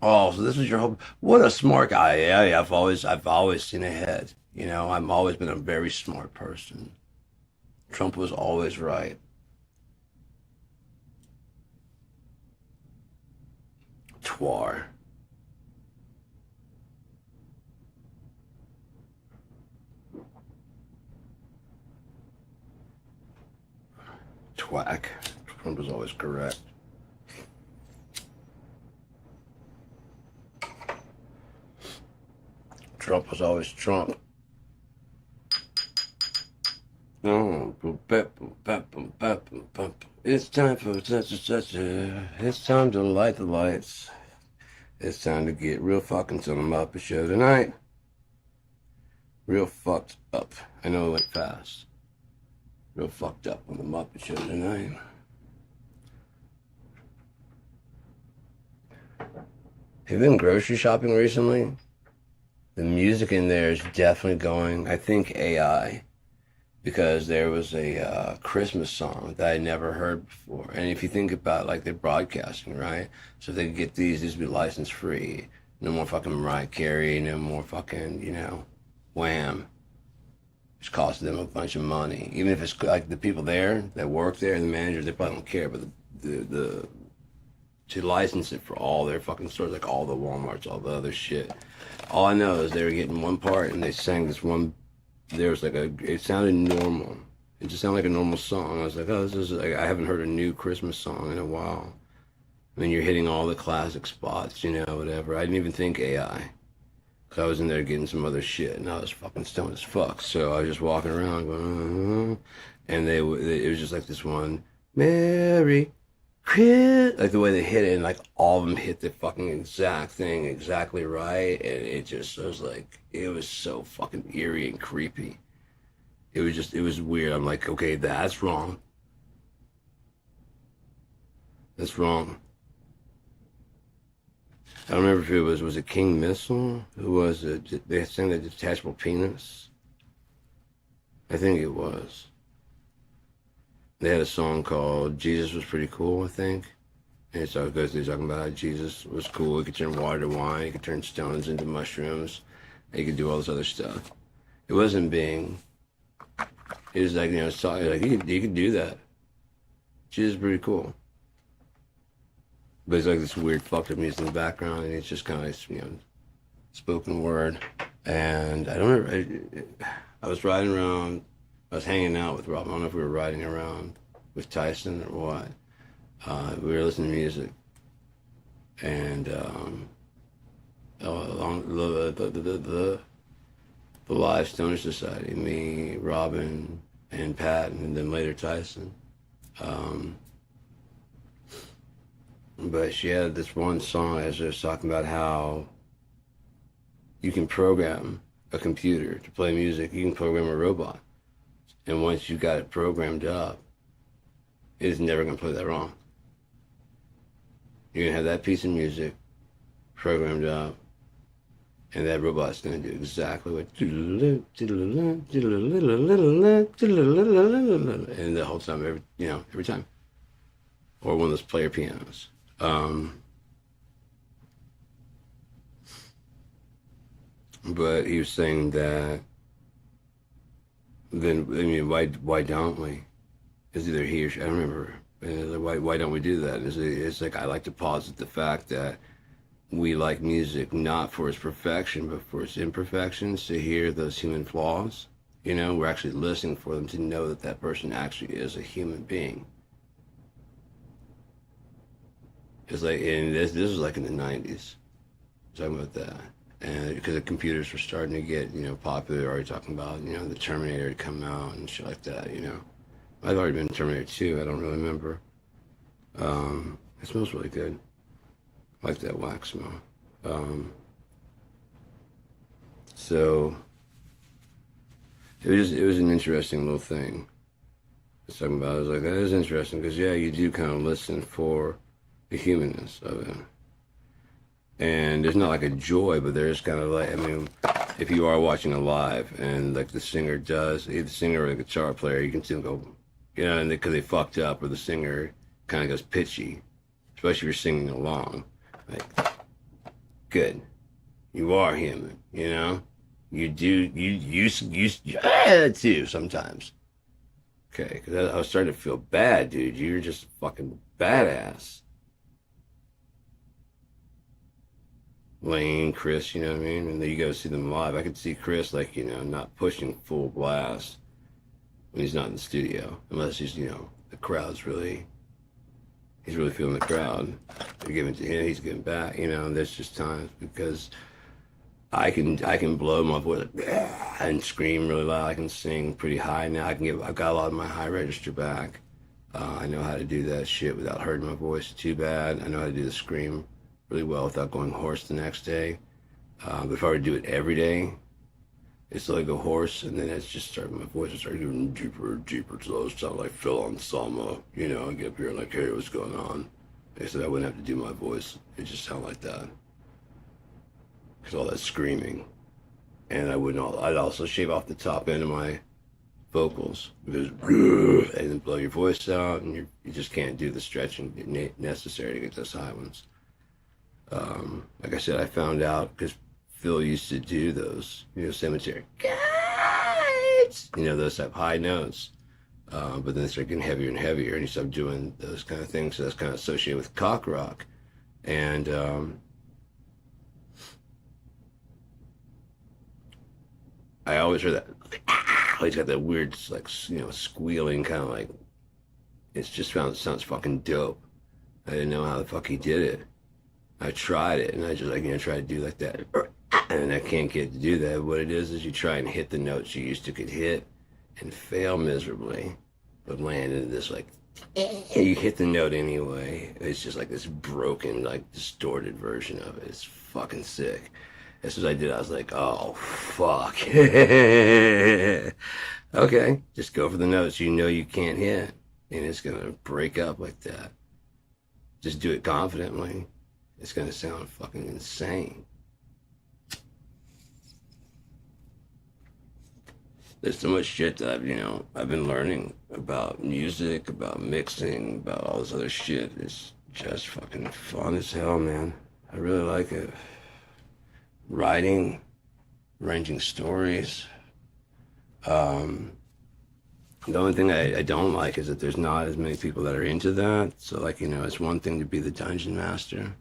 Oh, so this is your hope. What a smart guy. Yeah, I've always seen ahead. I've always been a very smart person. Trump was always right. Twar. Twack. Trump was always correct. Trump was always Trump. Oh, it's time for such a. It's time to light the lights. It's time to get real fucking to the Muppet Show tonight. Real fucked up. I know it went fast. Real fucked up on the Muppet Show tonight. Have you been grocery shopping recently? The music in there is definitely going, I think, AI. Because there was a Christmas song that I never heard before. And if you think about, like, they're broadcasting, right? So if they could get these would be license free. No more fucking Mariah Carey, no more fucking, Wham. It's costing them a bunch of money. Even if it's like the people there that work there and the managers, they probably don't care. But the to license it for all their fucking stores, like all the Walmarts, all the other shit. All I know is they were getting one part and they sang this one. There was like it sounded normal. It just sounded like a normal song. I was like, oh, this is like, I haven't heard a new Christmas song in a while. I mean, you're hitting all the classic spots, you know, whatever. I didn't even think AI. Cause I was in there getting some other shit, and I was fucking stoned as fuck. So I was just walking around going, and it was just like this one, Merry Christmas, like the way they hit it, and like all of them hit the fucking exact thing exactly right, and it was like, it was so fucking eerie and creepy. It was weird. I'm like, okay, that's wrong. That's wrong. I don't remember if was it King Missile? Who was it? They sang the detachable penis. I think it was. They had a song called Jesus Was Pretty Cool, I think. And it's all goes through talking about how Jesus was cool. He could turn water to wine. He could turn stones into mushrooms. He could do all this other stuff. It wasn't being. It was like, you know, like he could do that. Jesus is pretty cool. But it's like this weird fucked up music in the background, and it's just kind of, you know, spoken word. And I don't know, I was riding around, I was hanging out with Rob. I don't know if we were riding around with Tyson or what. We were listening to music. And along the Live Stoner Society, me, Robin, and Pat, and then later Tyson. But she had this one song as she was talking about how you can program a computer to play music. You can program a robot. And once you got it programmed up, it is never going to play that wrong. You're going to have that piece of music programmed up, and that robot's going to do exactly what... And the whole time, every time. Or one of those player pianos. But he was saying that then, I mean, why don't we? It's either he or she, I don't remember. Why don't we do that? It's like I like to posit the fact that we like music not for its perfection, but for its imperfections, to hear those human flaws. You know, we're actually listening for them to know that that person actually is a human being. It's like, and this was like in the 90s, talking about that. And because the computers were starting to get, you know, popular, already talking about, you know, the Terminator had come out and shit like that, you know. I've already been Terminator 2, I don't really remember. It smells really good. I like that wax smell. So it was an interesting little thing. I was talking about, I was like, that is interesting, because yeah, you do kind of listen for the humanness of it. And there's not like a joy, but there's kind of like, I mean, if you are watching a live and like the singer does, either the singer or the guitar player, you can see them go, you know, and because they fucked up, or the singer kind of goes pitchy, especially if you're singing along. Like, good, you are human, you know, you do, you too sometimes. Okay, because I was starting to feel bad, dude. You're just fucking badass. Lane, Chris, you know what I mean? And then you go see them live. I could see Chris, like, you know, not pushing full blast when he's not in the studio, unless he's, you know, the crowd's really, he's really feeling the crowd. They're giving to him, he's giving back, you know. And there's just times because I can blow my voice like, and scream really loud. I can sing pretty high now. I've got a lot of my high register back. I know how to do that shit without hurting my voice too bad. I know how to do the scream really well without going hoarse the next day. But if I were to do it every day, it's like go hoarse, and then it's just my voice will start getting deeper and deeper till I sound like Phil Anselmo. You know, I get up here like, hey, what's going on? They said I wouldn't have to do my voice. It just sound like that. Because all that screaming. And I'd also shave off the top end of my vocals, because and then blow your voice out, and you just can't do the stretching necessary to get those high ones. Like I said, I found out because Phil used to do those, you know, cemetery, guys, you know, those type high notes. But then they started getting heavier and heavier, and he started doing those kind of things. So that's kind of associated with cock rock. And I always heard that. he's got that weird, like, squealing kind of like, sounds fucking dope. I didn't know how the fuck he did it. I tried it, and I just, like, try to do like that, and I can't get to do that. What it is you try and hit the notes you used to could hit and fail miserably, but land into this, like, you hit the note anyway. It's just like this broken, like, distorted version of it. It's fucking sick. As soon as I did, I was like, oh, fuck. Okay, just go for the notes you can't hit, and it's gonna break up like that. Just do it confidently. It's gonna sound fucking insane. There's so much shit that I've been learning about music, about mixing, about all this other shit. It's just fucking fun as hell, man. I really like it. Writing, arranging stories. The only thing I don't like is that there's not as many people that are into that. So, like, it's one thing to be the dungeon master.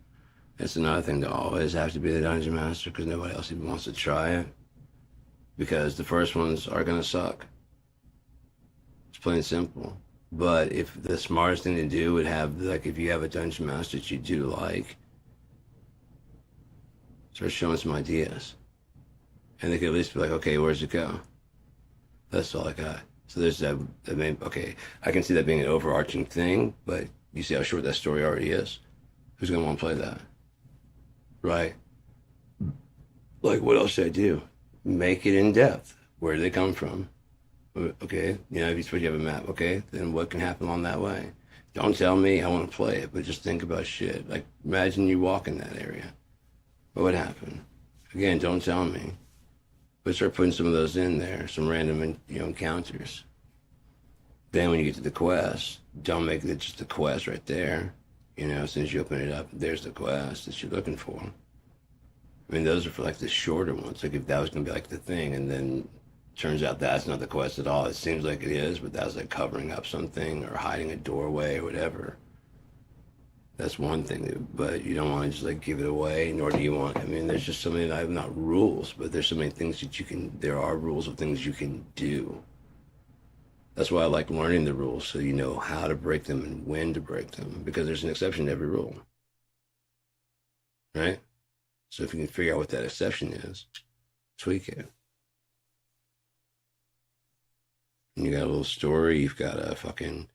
It's another thing to always have to be the dungeon master because nobody else even wants to try it. Because the first ones are going to suck. It's plain and simple. But if the smartest thing to do would have, like, if you have a dungeon master that you do like, start showing some ideas. And they could at least be like, okay, where's it go? That's all I got. So there's that, okay, I can see that being an overarching thing, but you see how short that story already is? Who's going to want to play that? Right? Like, what else should I do? Make it in depth. Where do they come from? Okay, if you suppose you have a map, okay, then what can happen along that way? Don't tell me I want to play it, but just think about shit. Like, imagine you walk in that area. What would happen? Again, don't tell me. But start putting some of those in there, some random, encounters. Then when you get to the quest, don't make it just the quest right there. As soon as you open it up, there's the quest that you're looking for. I mean, those are for, like, the shorter ones. Like, if that was going to be, like, the thing, and then turns out that's not the quest at all. It seems like it is, but that's, like, covering up something or hiding a doorway or whatever. That's one thing, but you don't want to just, like, give it away, nor do you want, there's just so many, not rules, but there's so many things that there are rules of things you can do. That's why I like learning the rules, so you know how to break them and when to break them, because there's an exception to every rule. Right? So if you can figure out what that exception is, tweak it. And you got a little story, you've got a fucking,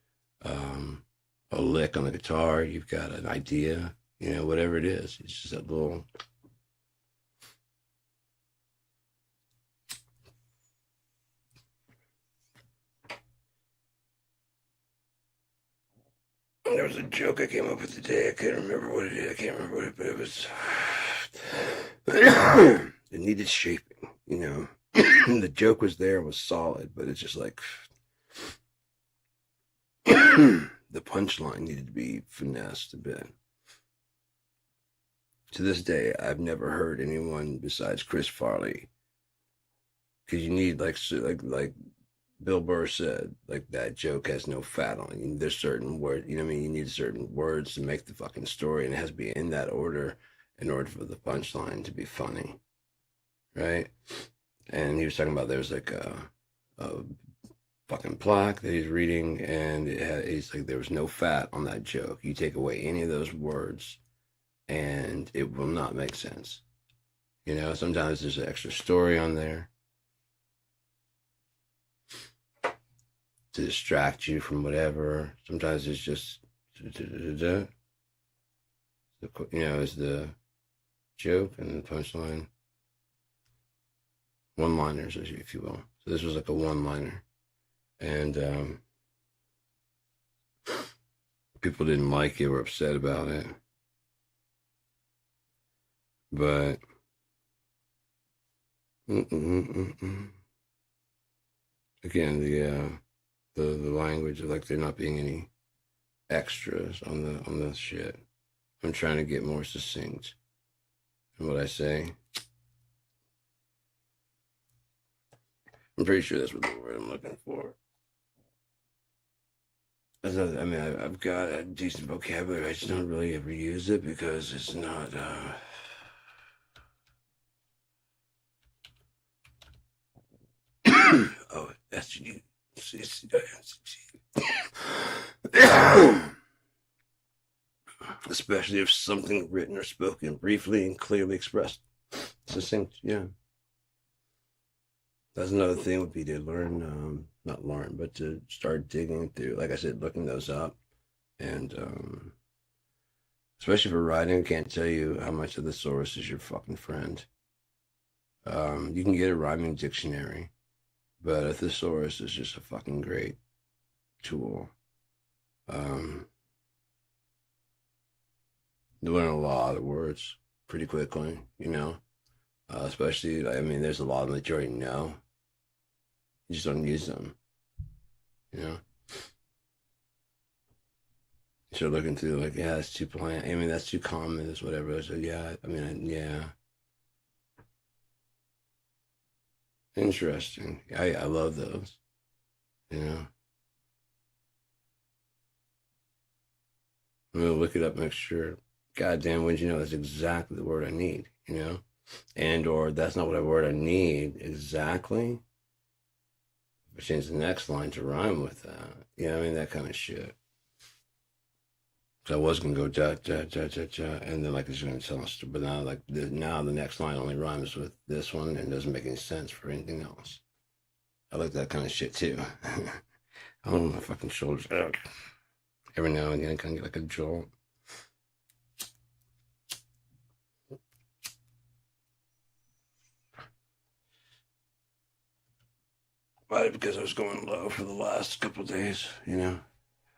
a lick on the guitar, you've got an idea, whatever it is. It's just that little. There was a joke I came up with today. I can't remember what it is. I can't remember what it, but it was. It needed shaping, The joke was there, was solid, but it's just like. The punchline needed to be finessed a bit. To this day, I've never heard anyone besides Chris Farley. Because you need, like Bill Burr said, like, that joke has no fat on it. There's certain words, you need certain words to make the fucking story, and it has to be in that order in order for the punchline to be funny, right? And he was talking about there's like a fucking plaque that he's reading, and he's like, there was no fat on that joke. You take away any of those words, and it will not make sense. Sometimes there's an extra story on there to distract you from whatever. Sometimes it's just, is the joke and the punchline. One-liners, if you will. So this was like a one-liner. And people didn't like it, were upset about it. But again, the language of, like, there not being any extras on the shit. I'm trying to get more succinct in what I say. I'm pretty sure that's what the word I'm looking for. I've got a decent vocabulary. I just don't really ever use it because it's not. Oh, Especially if something written or spoken briefly and clearly expressed. Succinct, yeah. That's another thing would be to learn, not learn, but to start digging through, like I said, looking those up. And especially for writing, I can't tell you how much of the source is your fucking friend. You can get a rhyming dictionary, but a thesaurus is just a fucking great tool. You learn a lot of words pretty quickly, you know. Especially, I mean, there's a lot of them that you already know. You just don't use them, you know. You start looking through, like, yeah, that's too plain. I mean, that's too common. That's whatever. So yeah, I mean, yeah. Interesting. I love those. You know, I'm gonna look it up, make sure. Goddamn, wouldn't you know? That's exactly the word I need. You know, and or that's not what a word I need exactly. I change the next line to rhyme with that. Yeah, I mean that kind of shit. So I was gonna go ja ja ja ja ja, and then like it's gonna tell us, but now like now the next line only rhymes with this one and doesn't make any sense for anything else. I like that kind of shit too. I don't know, my fucking shoulders. Ugh. Every now and again, I kind of get like a jolt. Probably because I was going low for the last couple of days, you know.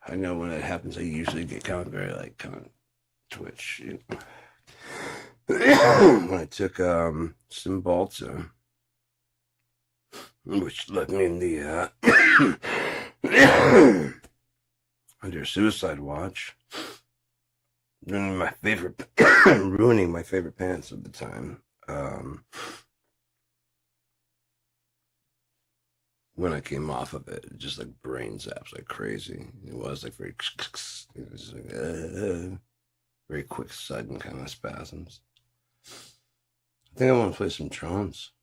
I know when that happens, I usually get kind of very like kind of twitch. You know? When I took Cymbalta, which led me in the under suicide watch, ruining my favorite pants at the time. When I came off of it, just like brain zaps like crazy. It was like very, it was like, very quick, sudden kind of spasms. I think I want to play some drums.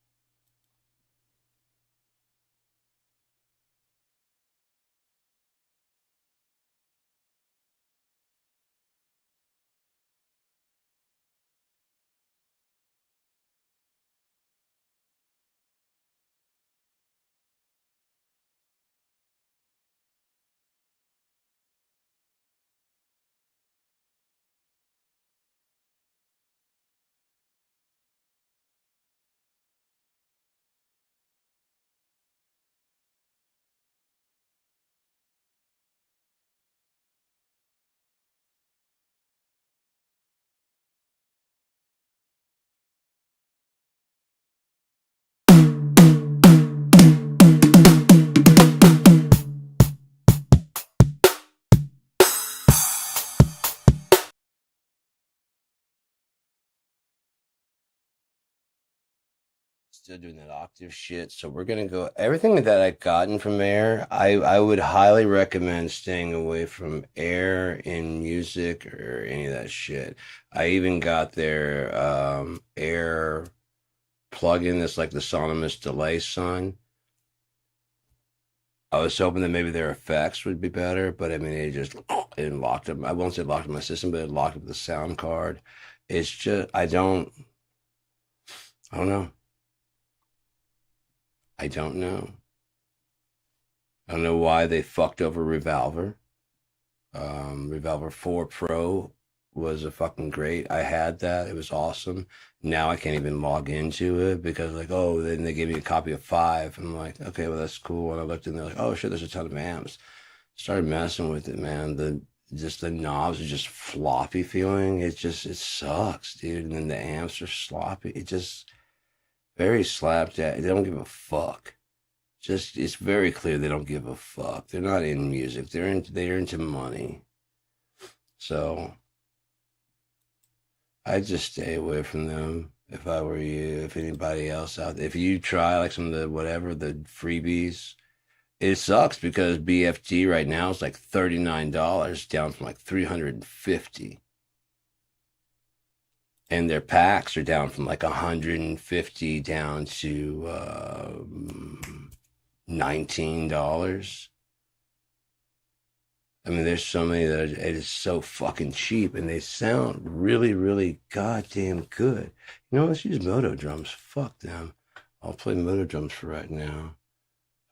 Still doing that octave shit. So we're gonna go everything that I've gotten from Air. I would highly recommend staying away from Air in music or any of that shit. I even got their Air plugin that's like the Sonomus Delay Sun. I was hoping that maybe their effects would be better, but I mean it locked up. I won't say locked up my system, but it locked up the sound card. It's just I don't know. I don't know. I don't know why they fucked over Revolver. Revolver 4 Pro was a fucking great. I had that. It was awesome. Now I can't even log into it because like, oh, then they gave me a copy of 5. I'm like, okay, well that's cool. And I looked in there like, oh shit, there's a ton of amps. Started messing with it, man. The knobs are just floppy feeling. It sucks, dude. And then the amps are sloppy. It just very slapped at. They don't give a fuck. Just it's very clear they don't give a fuck. They're not in music. They're into money. So I'd just stay away from them if I were you. If anybody else out there, if you try like some of the whatever the freebies, it sucks because BFG right now is like $39 down from like 350. And their packs are down from like 150 down to $19. I mean, there's so many that it is so fucking cheap, and they sound really, really goddamn good. You know, let's use Moto drums. Fuck them. I'll play Moto drums for right now.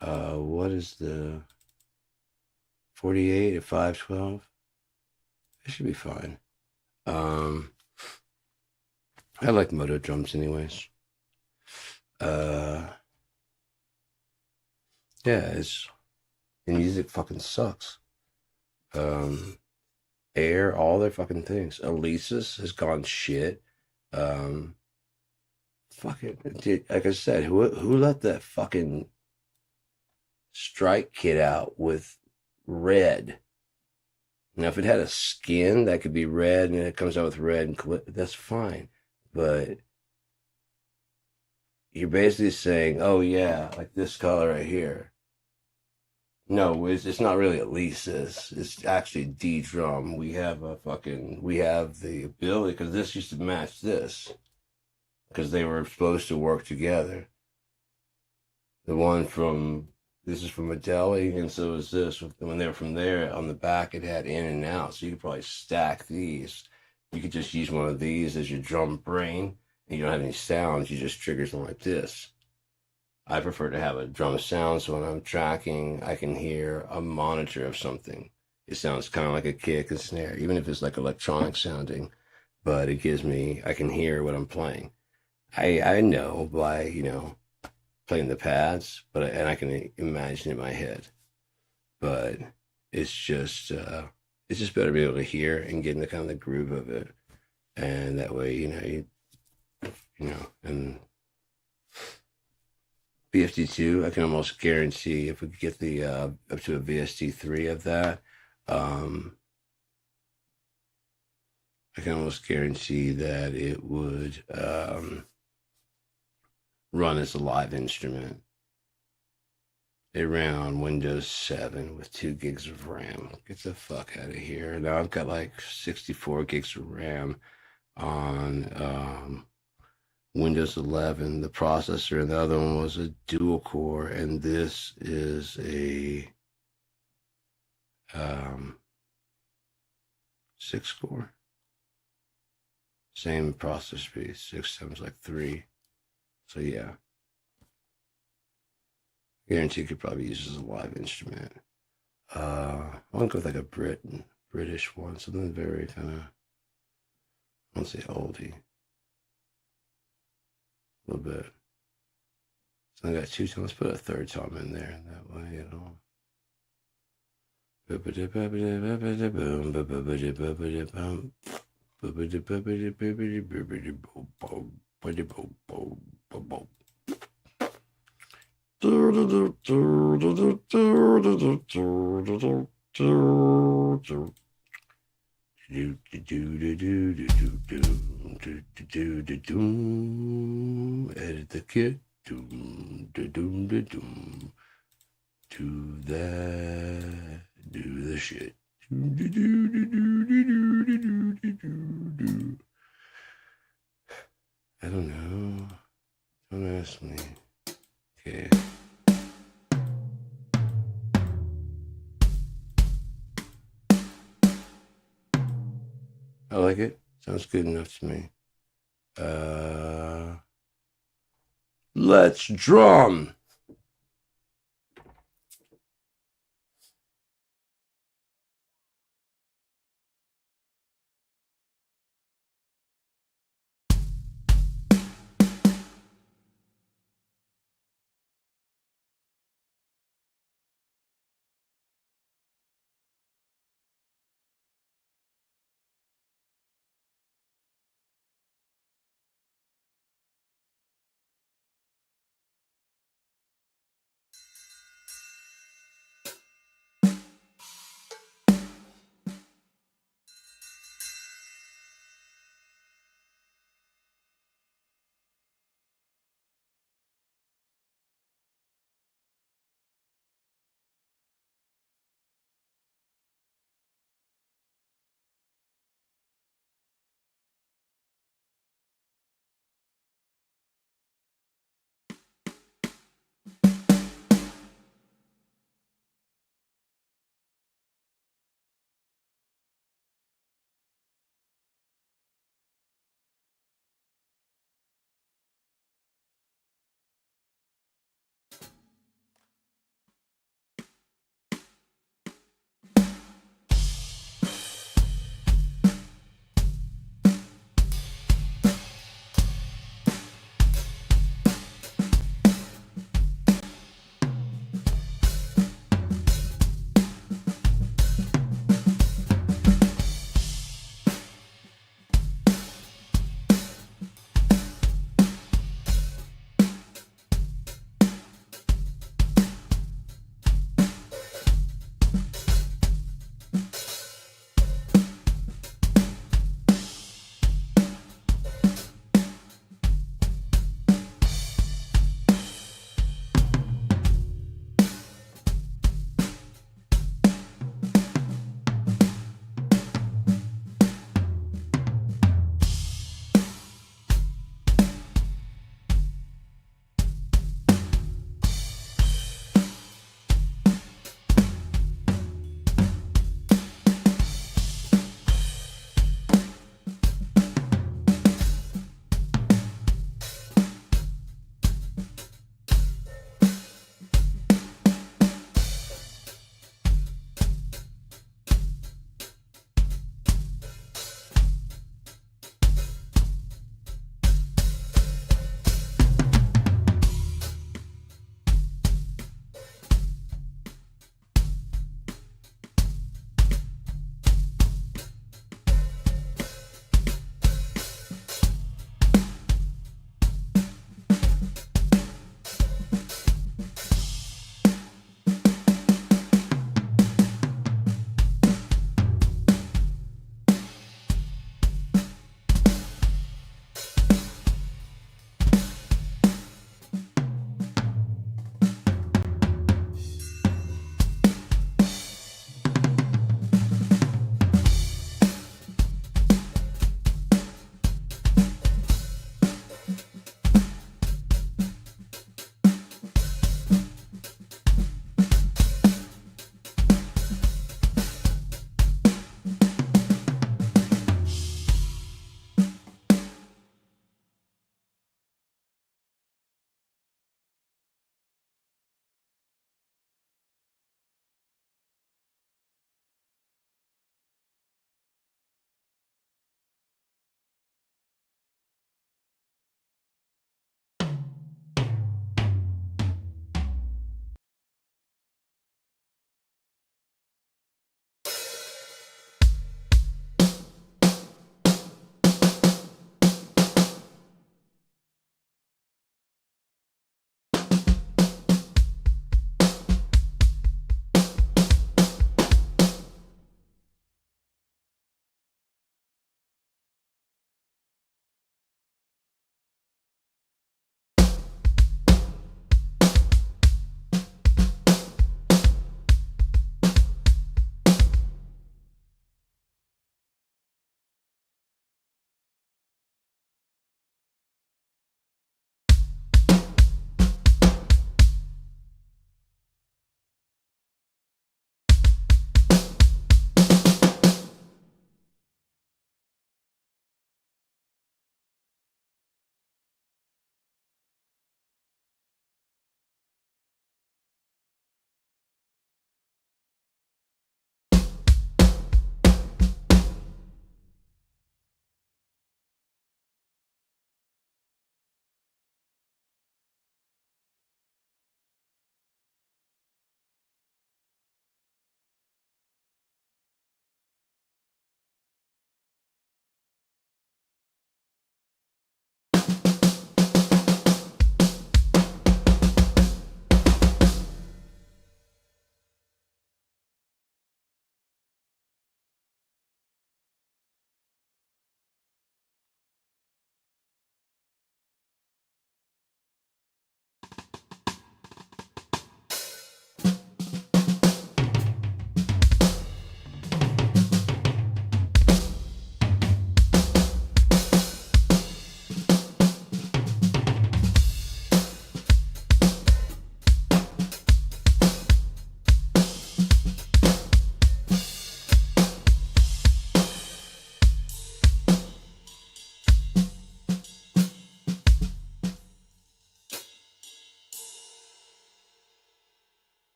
What is the 48 at 512? It should be fine. Um, I like Moto drums, anyways. Uh, yeah, it's the music fucking sucks. Um, Air, all their fucking things. Alesis has gone shit. Um, Fuck it, dude, like I said, who let that fucking strike kit out with red? Now, if it had a skin that could be red and it comes out with red and that's fine. But you're basically saying, oh yeah, like this color right here. No, it's not really Alesis. It's actually D drum. We have the ability because this used to match this because they were supposed to work together. The one from this is from Adele, and so is this. When they were from there, on the back it had in and out, so you could probably stack these. You could just use one of these as your drum brain, and you don't have any sounds. You just trigger something like this. I prefer to have a drum sound, so when I'm tracking, I can hear a monitor of something. It sounds kind of like a kick and snare, even if it's like electronic sounding, but it gives me I can hear what I'm playing. I know by playing the pads, and I can imagine in my head. But it's just better to be able to hear and get in the kind of the groove of it, and that way and VST2, I can almost guarantee if we could get the up to a VST3 of that, um, I can almost guarantee that it would run as a live instrument. It ran on Windows 7 with 2 gigs of RAM. Get the fuck out of here. Now I've got like 64 gigs of RAM on Windows 11. The processor and the other one was a dual core, and this is a 6 core. Same processor speed, 6 times like 3. So yeah, I guarantee you could probably use this as a live instrument. I want to go with like a British one, something very kind of, I won't say oldie, a little bit. So I got 2 toms. Let's put a third tom in there, and that way it'll. Edit the kit. Do that. Do the shit. I don't know. Don't ask me. Okay. I like it. Sounds good enough to me. Let's drum.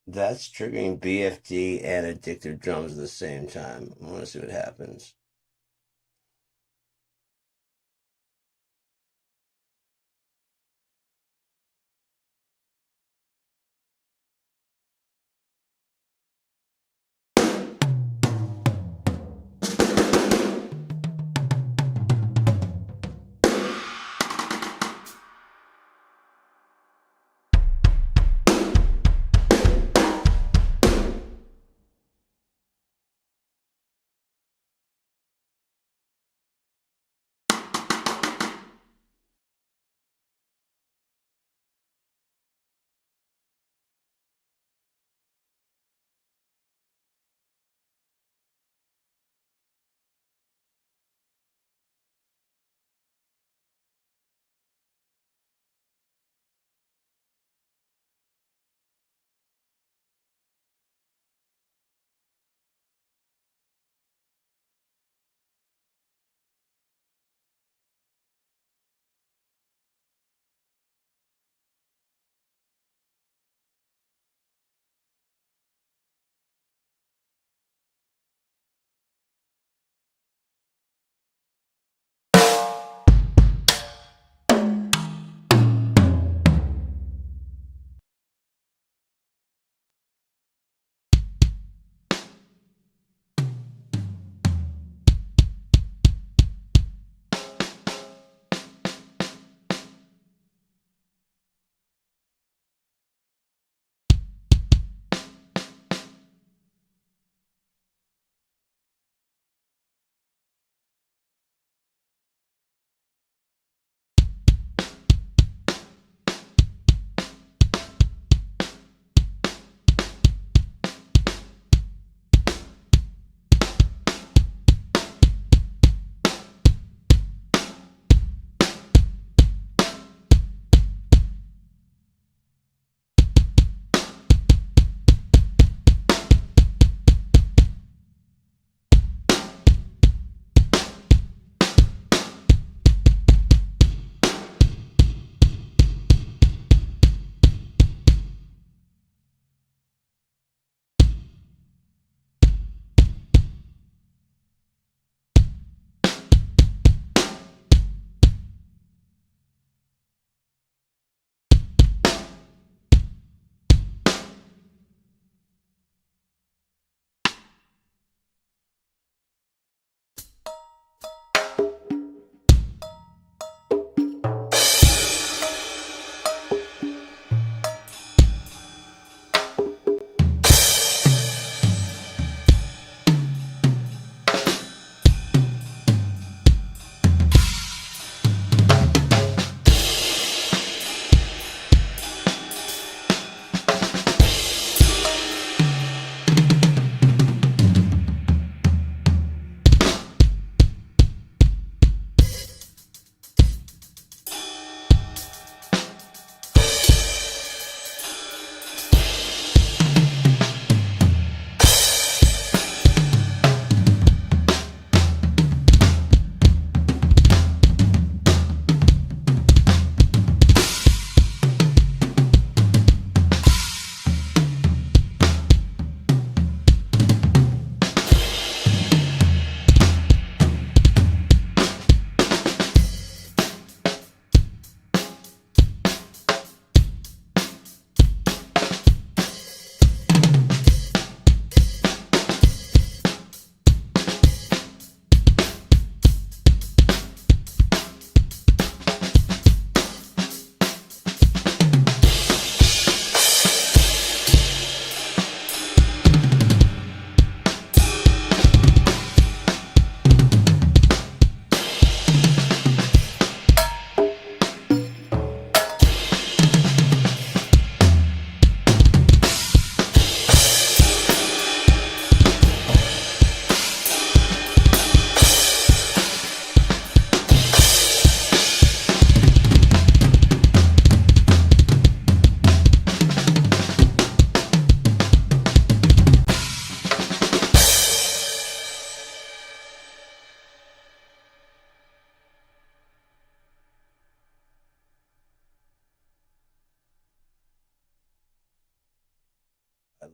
That's triggering BFD and addictive drums at the same time. I want to see what happens.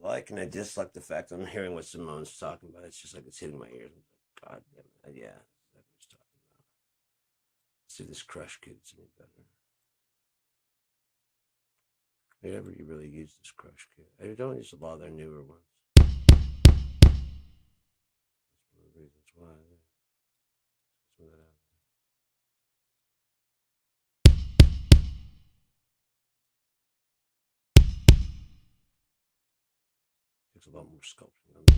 like and I dislike the fact that I'm hearing what Simone's talking about. It's just like it's hitting my ears. I'm like, God damn it. Yeah, that's what he's talking about. Let's see if this Crush Kid's any better. I never really use this Crush Kid. I don't use a lot of their newer ones. That's one of the reasons why. Let's get some of that out. Takes a lot more sculpting on this.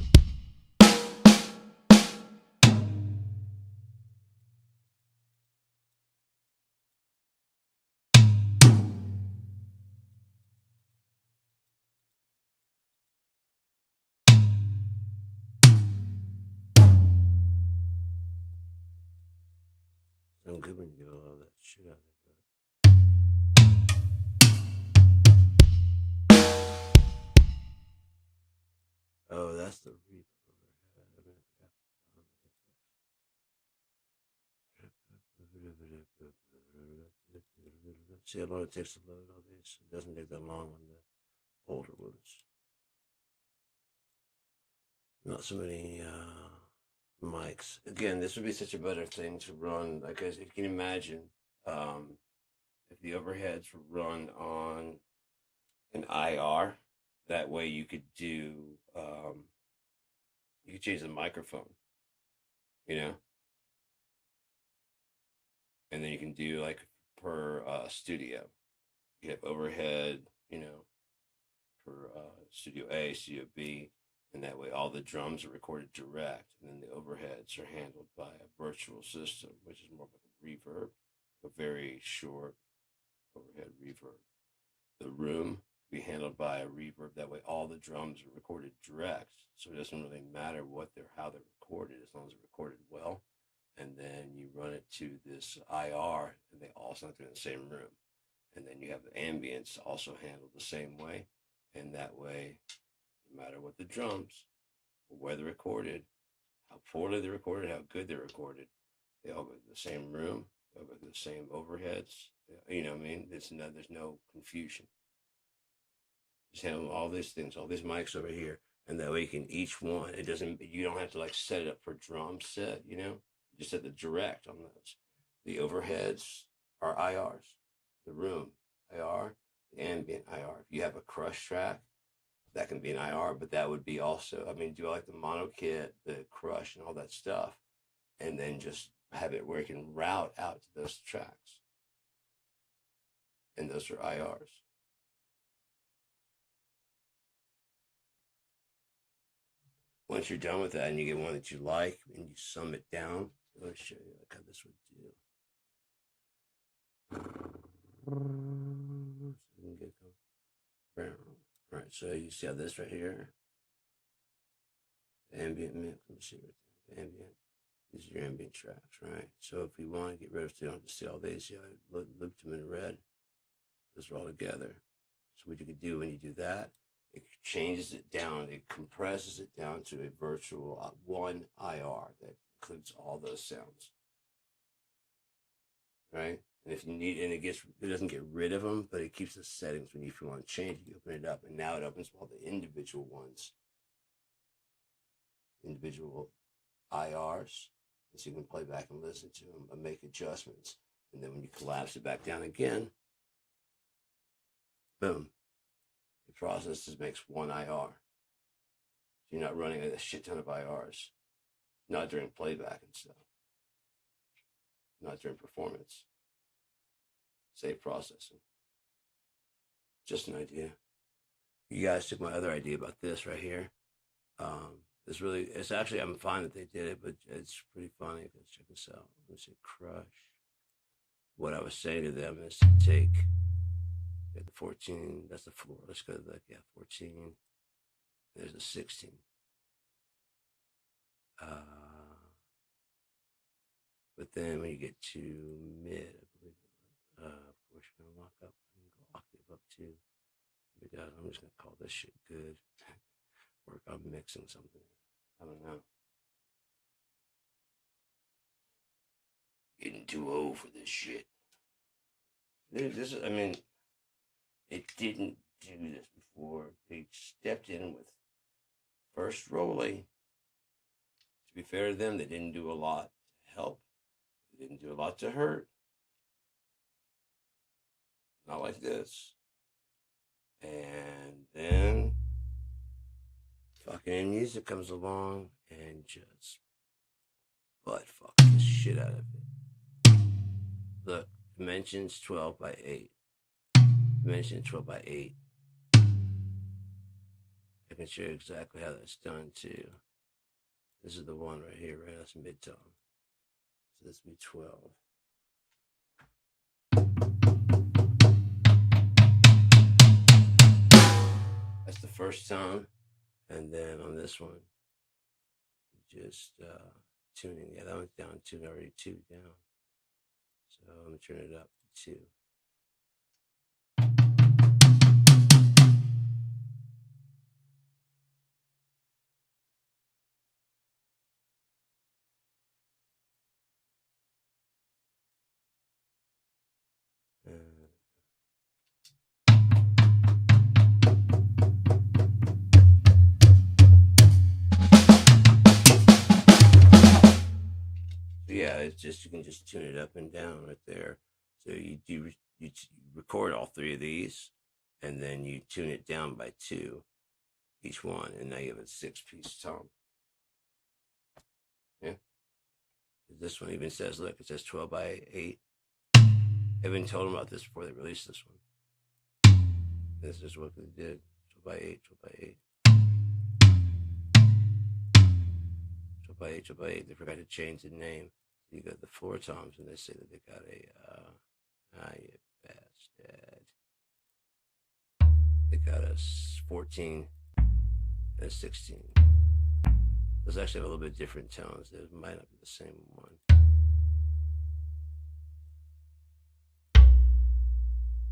Sound good when you get all of that shit out of there. Oh, that's the reverb overhead. See how long it takes to load all these? It doesn't take that long on the older ones. Not so many mics. Again, this would be such a better thing to run. Like, as you can imagine, if the overheads were run on an IR, that way you could do, you could change the microphone, you know, and then you can do like per studio. You have overhead, you know, for Studio A, Studio B, and that way all the drums are recorded direct, and then the overheads are handled by a virtual system, which is more of a reverb, a very short overhead reverb. The room can be handled by a reverb. That way, all the drums are recorded direct, so it doesn't really matter how they're recorded, as long as they're recorded well. And then you run it to this IR, and they all sound in the same room. And then you have the ambience also handled the same way. And that way, no matter what the drums, or where they're recorded, how poorly they're recorded, how good they're recorded, they all go to the same room, they all go to the same overheads. You know what I mean? There's no confusion. Just handle all these things, all these mics over here, and that way you can you don't have to like set it up for drum set, you know? You just set the direct on those. The overheads are IRs. The room, IR, the ambient IR. If you have a Crush track, that can be an IR, but that would be also, I mean, do like the mono kit, the Crush, and all that stuff, and then just have it where it can route out to those tracks. And those are IRs. Once you're done with that and you get one that you like and you sum it down, let me show you like how this would do. All right, so you see how this right here, the ambient mix. Let me see right there. The ambient. These are your ambient tracks, right? So if we want to get rid of, so you don't have to see all these, you looped them in red. Those are all together. So what you could do when you do that, it changes it down, it compresses it down to a virtual one IR that includes all those sounds, right? And if you need, and it doesn't get rid of them, but it keeps the settings. When if you want to change it, you open it up, and now it opens all the individual ones, individual IRs, and so you can play back and listen to them and make adjustments. And then when you collapse it back down again, boom, it processes, makes one IR. So you're not running a shit ton of IRs, not during playback and stuff, not during performance. Save processing. Just an idea. You guys took my other idea about this right here. It's actually, I'm fine that they did it, but it's pretty funny. Let's check this out. Let me say Crush. What I was saying to them is to take the 14, that's the floor. Let's go to 14. There's a 16. But then when you get to mid, I believe it was, of course, you're going to walk up and go octave up too. If it does, I'm just going to call this shit good. Work on mixing something. I don't know. Getting too old for this shit. This is, I mean, it didn't do this before. They stepped in with first Rolly. To be fair to them, they didn't do a lot to help. They didn't do a lot to hurt. Not like this. And then fucking music comes along and just butt fuck the shit out of it. Look, dimensions 12 by 8. Dimension 12 by 8. I can show you exactly how that's done too. This is the one right here, right? That's mid-tone. So this would be 12. That's the first tone. And then on this one, you just tuning. Yeah, that one's down 2, already 2 down. So I'm going to turn it up to 2. Yeah, it's just, you can just tune it up and down right there. So you record all 3 of these, and then you tune it down by 2 each one, and now you have a 6-piece tone. Yeah. This one even says, look, it says 12 by 8. I even told them about this before they released this one. This is what they did. 12 by 8, 12 by 8. 12 by 8, 12 by 8. They forgot to change the name. You got the 4 toms, and they say that they got a, you bastard. They got a 14 and a 16. Those actually have a little bit different tones. They might not be the same one.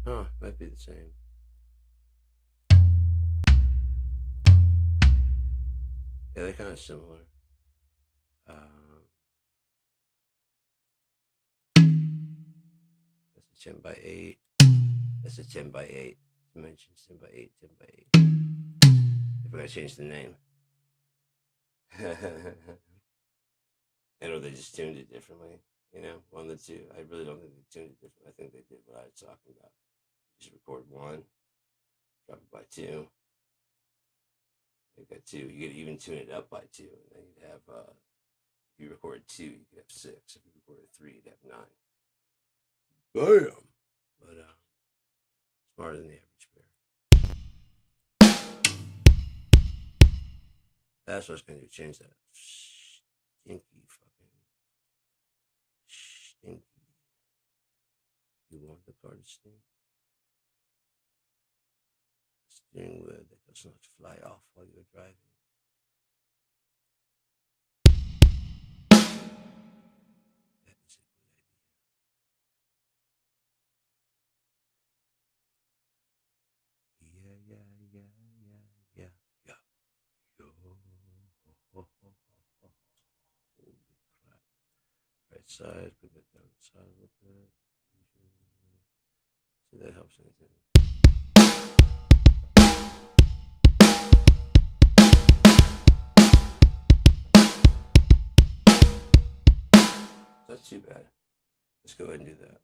Huh, might be the same. Yeah, they're kind of similar. That's a 10 by 8. That's a 10 by 8. Dimensions 10 by 8, 10 by 8. If I gotta change the name. I know they just tuned it differently. You know, 1 to 2. I really don't think they tuned it differently. I think they did what I was talking about. Just record 1, drop it by 2. You got 2. You could even tune it up by 2, and then you'd have. If you recorded 2, you could have 6. If you recorded 3, you'd have 9. Bam! But smarter than the average bear. That's what I was going to do. Change that stinky fucking stinky. You want the car to stink? A steering wheel that does not fly off while you're driving. That is a good idea. Yeah. Holy crap. Right side, bring it down the side a little bit. See, that helps anything. That's too bad. Let's go ahead and do that.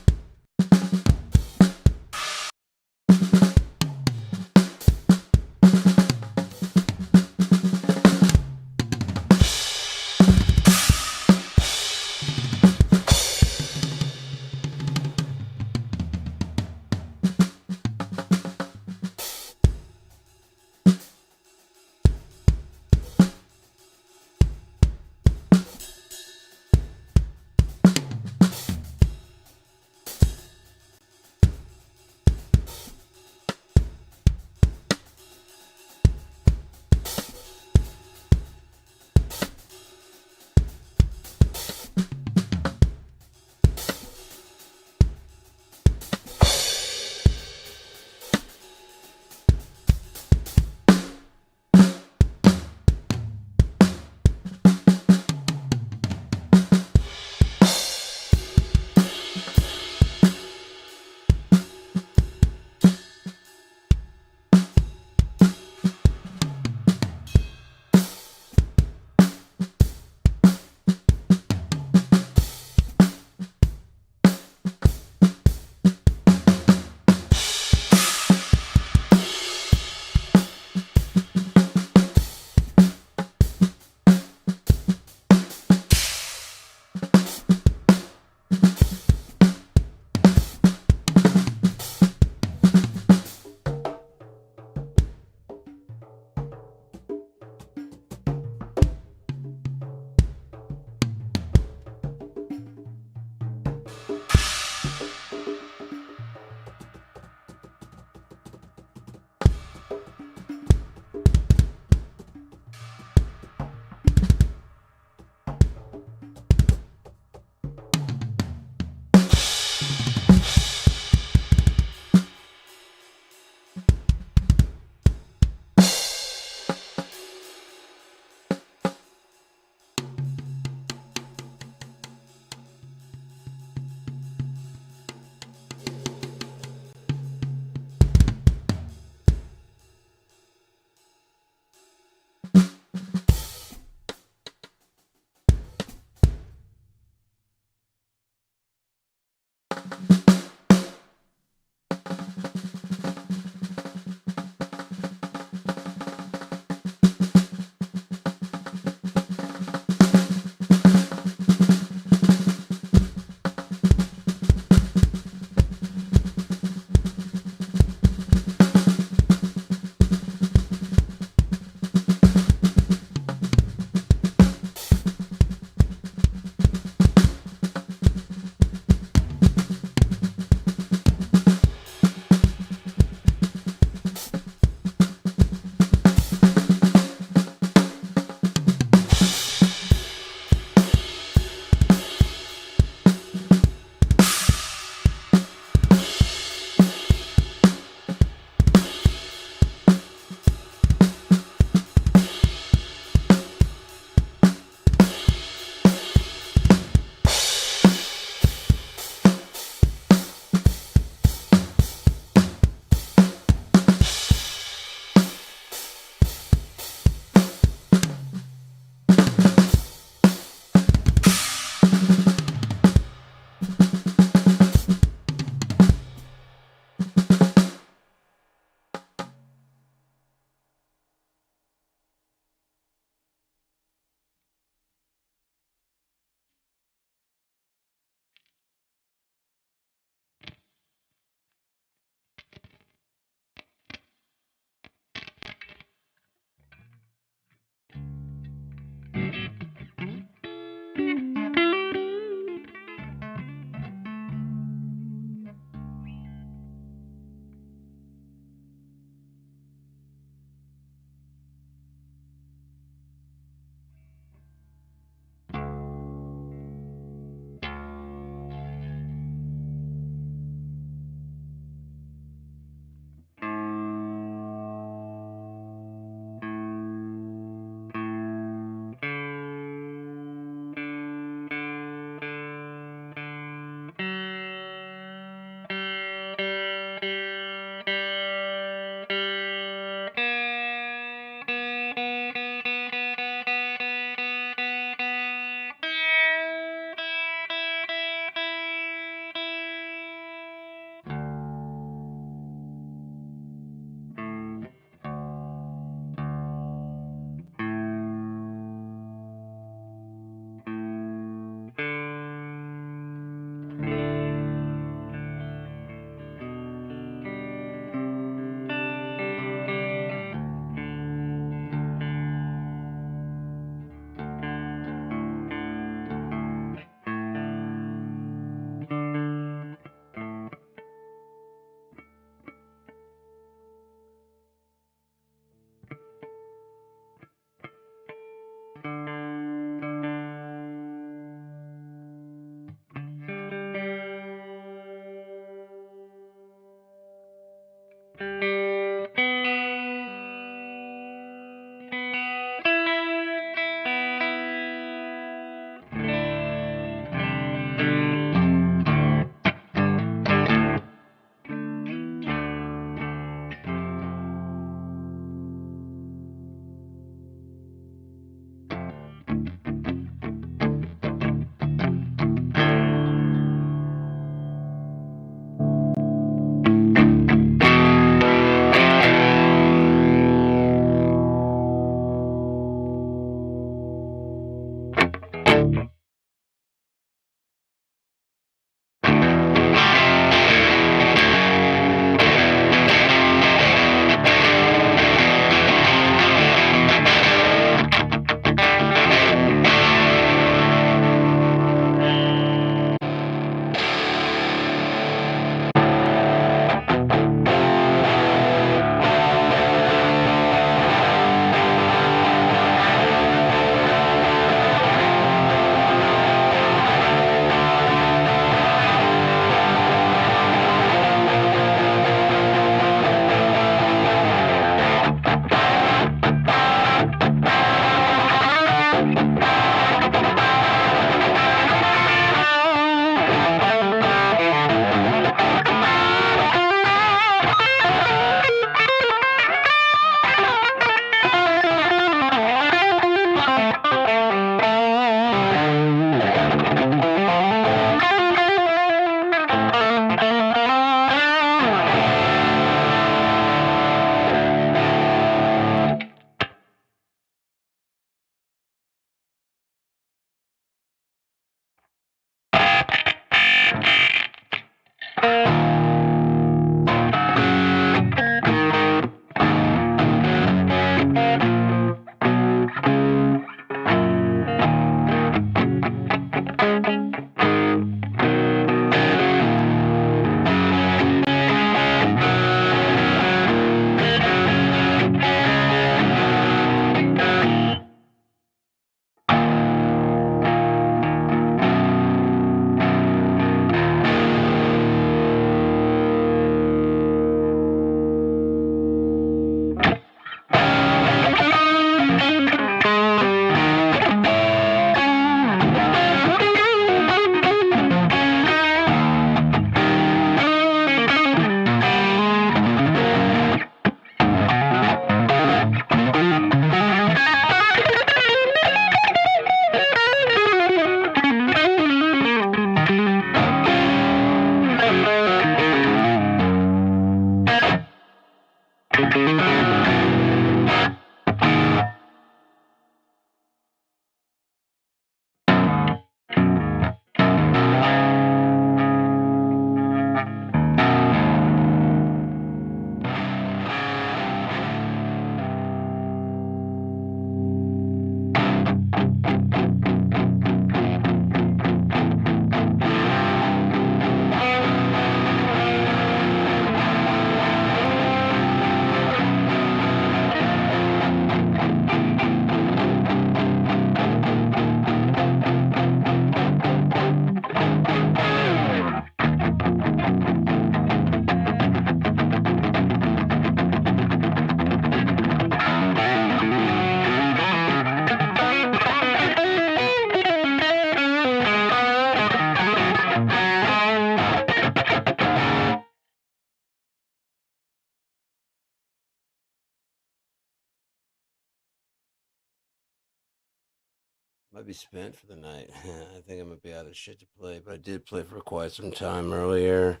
Might be spent for the night. I think I might be out of shit to play, but I did play for quite some time earlier.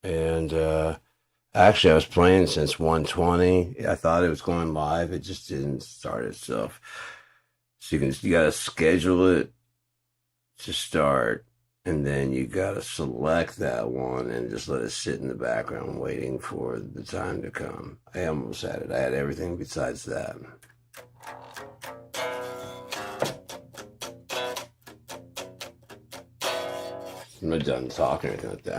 And actually, I was playing since 1:20. I thought it was going live. It just didn't start itself. So you gotta schedule it to start, and then you gotta select that one and just let it sit in the background, waiting for the time to come. I almost had it. I had everything besides that. I'm not done talking or anything like that.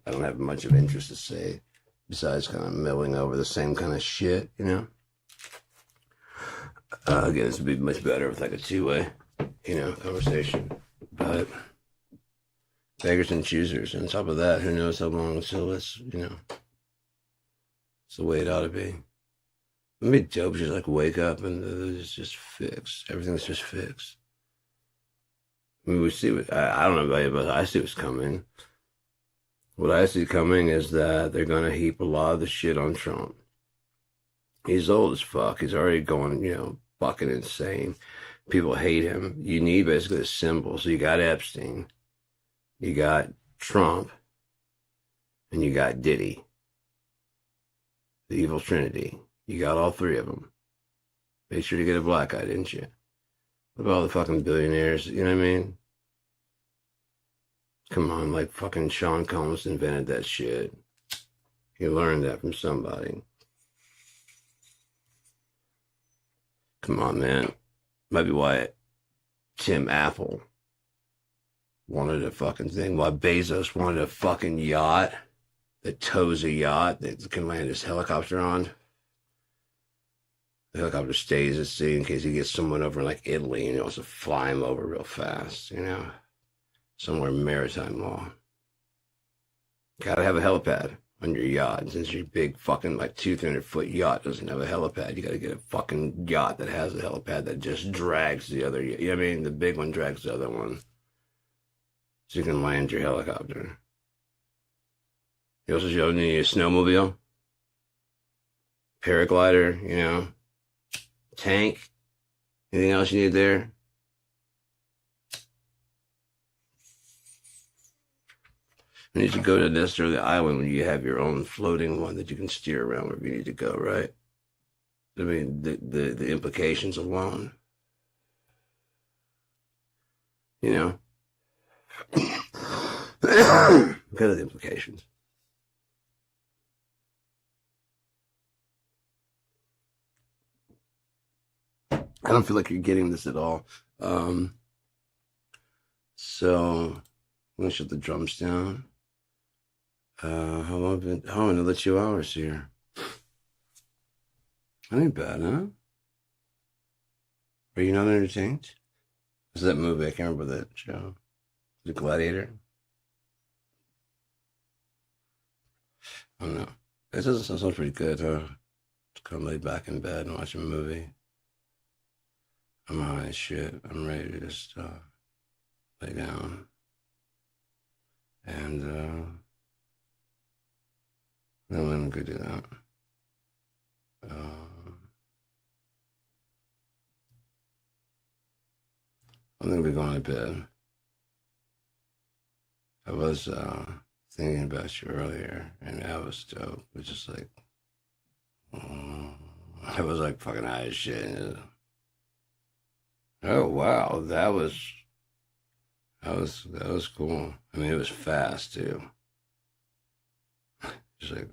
I don't have much of interest to say besides kind of milling over the same kind of shit, you know? Again, this would be much better with like a two-way, conversation. But beggars and choosers. On top of that, who knows how long until this, It's the way it ought to be. It'd be dope. Just like wake up and it's just fixed. Everything's just fixed. I mean, we see what I don't know about you, but I see what's coming. What I see coming is that they're going to heap a lot of the shit on Trump. He's old as fuck. He's already going, fucking insane. People hate him. You need basically a symbol. So you got Epstein, you got Trump, and you got Diddy. The evil trinity. You got all three of them. Made sure to get a black guy, didn't you? What about all the fucking billionaires? You know what I mean? Come on, like fucking Sean Combs invented that shit. He learned that from somebody. Come on, man. Might be why Tim Apple wanted a fucking thing. Why Bezos wanted a fucking yacht that tows a yacht that can land his helicopter on. The helicopter stays at sea in case he gets someone over in like Italy and he wants to fly him over real fast, somewhere maritime law. Gotta have a helipad on your yacht. And since your big fucking like 200-300-foot yacht doesn't have a helipad, you gotta get a fucking yacht that has a helipad that just drags the other, the big one drags the other one. So you can land your helicopter. You also need a snowmobile, paraglider, tank. Anything else you need there? You need to go to necessarily the island when you have your own floating one that you can steer around wherever you need to go, right? I mean, the implications alone, because of the implications. I don't feel like you're getting this at all. So I'm gonna shut the drums down. How long been? Oh, another 2 hours here. That ain't bad, huh? Are you not entertained? Was that movie? I can't remember that show. The Gladiator? I don't know. It doesn't sound pretty good, huh? To come lay back in bed and watch a movie. I'm high as shit. I'm ready to just lay down. And then let me go do that. I'm gonna be going to bed. I was thinking about you earlier, and that was dope. It was just like, I was like fucking high as shit. Oh wow, that was cool. I mean, it was fast too. Just like,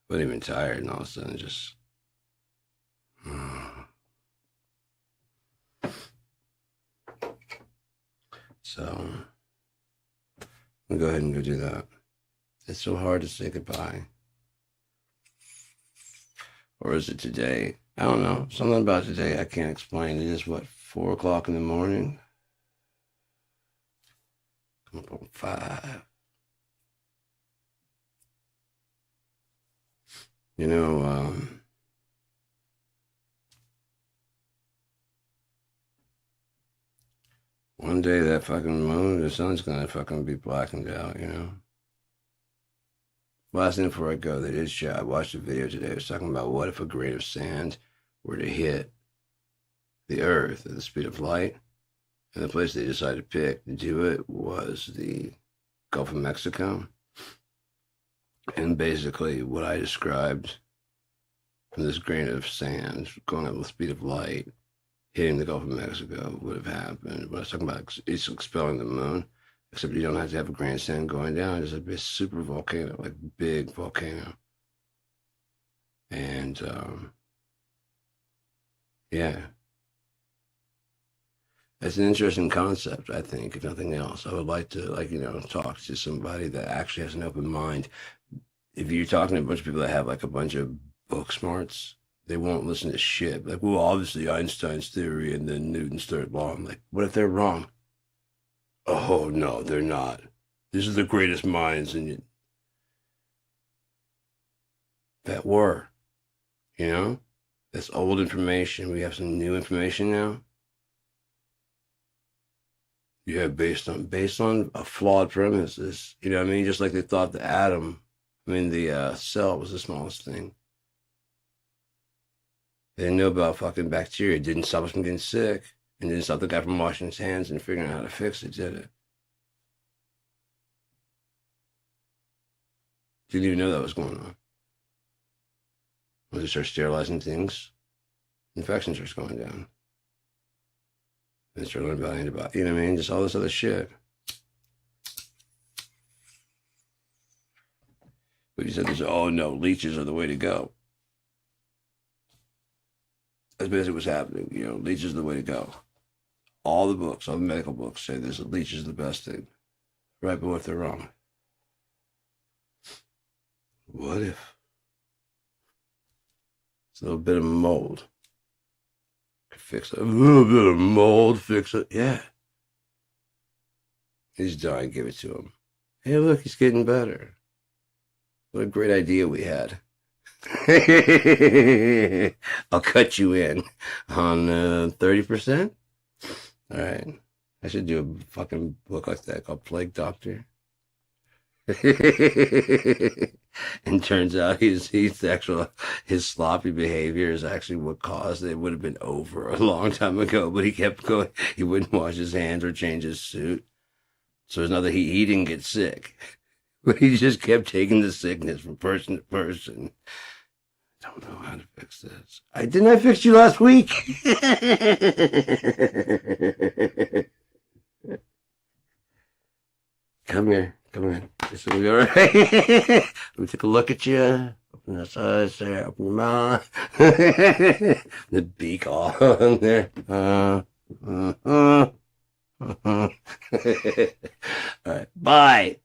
wasn't even tired, and all of a sudden, just. So, I'm gonna go ahead and go do that. It's so hard to say goodbye. Or is it today? I don't know. Something about today I can't explain. It is 4 o'clock in the morning? Come up on 5. One day that fucking moon, the sun's gonna fucking be blackened out, Last thing before I go, they did show. I watched a video today. It was talking about what if a grain of sand were to hit the Earth at the speed of light, and the place they decided to pick to do it was the Gulf of Mexico. And basically, what I described from this grain of sand going at the speed of light, hitting the Gulf of Mexico would have happened. But I was talking about it's expelling the moon. Except you don't have to have a grain of sand going down. It's a super volcano, like big volcano. And, yeah. It's an interesting concept, I think, if nothing else. I would like to, talk to somebody that actually has an open mind. If you're talking to a bunch of people that have, like, a bunch of book smarts, they won't listen to shit. Like, well, obviously Einstein's theory and then Newton's third law. I'm like, what if they're wrong? Oh, no, they're not. These are the greatest minds. And that were, you know? That's old information. We have some new information now. Yeah, based on a flawed premises. You know what I mean? Just like they thought the cell was the smallest thing. They didn't know about fucking bacteria. It didn't stop us from getting sick. And didn't stop the guy from washing his hands and figuring out how to fix it, did it? Didn't even know that was going on. Once they start sterilizing things, infection starts going down. And start learning about antibiotics, you know what I mean? Just all this other shit. But you said this, oh no, leeches are the way to go. That's basically what's happening. You know, leeches are the way to go. All the books, all the medical books say this, leeches are the best thing. Right, but what if they're wrong? What if it's a little bit of mold? Could fix it. A little bit of mold, fix it. Yeah. He's dying, give it to him. Hey, look, he's getting better. What a great idea we had. I'll cut you in on 30%. All right. I should do a fucking book like that called Plague Doctor. And turns out his sloppy behavior is actually what caused it. It would have been over a long time ago, but he kept going. He wouldn't wash his hands or change his suit. So it's not that he didn't get sick, but he just kept taking the sickness from person to person. I don't know how to fix this. Didn't I fix you last week? Come here. Come on. This will be all right. Let me take a look at you. Open the eyes there. Open your mouth. The beak all on there. All right. Bye.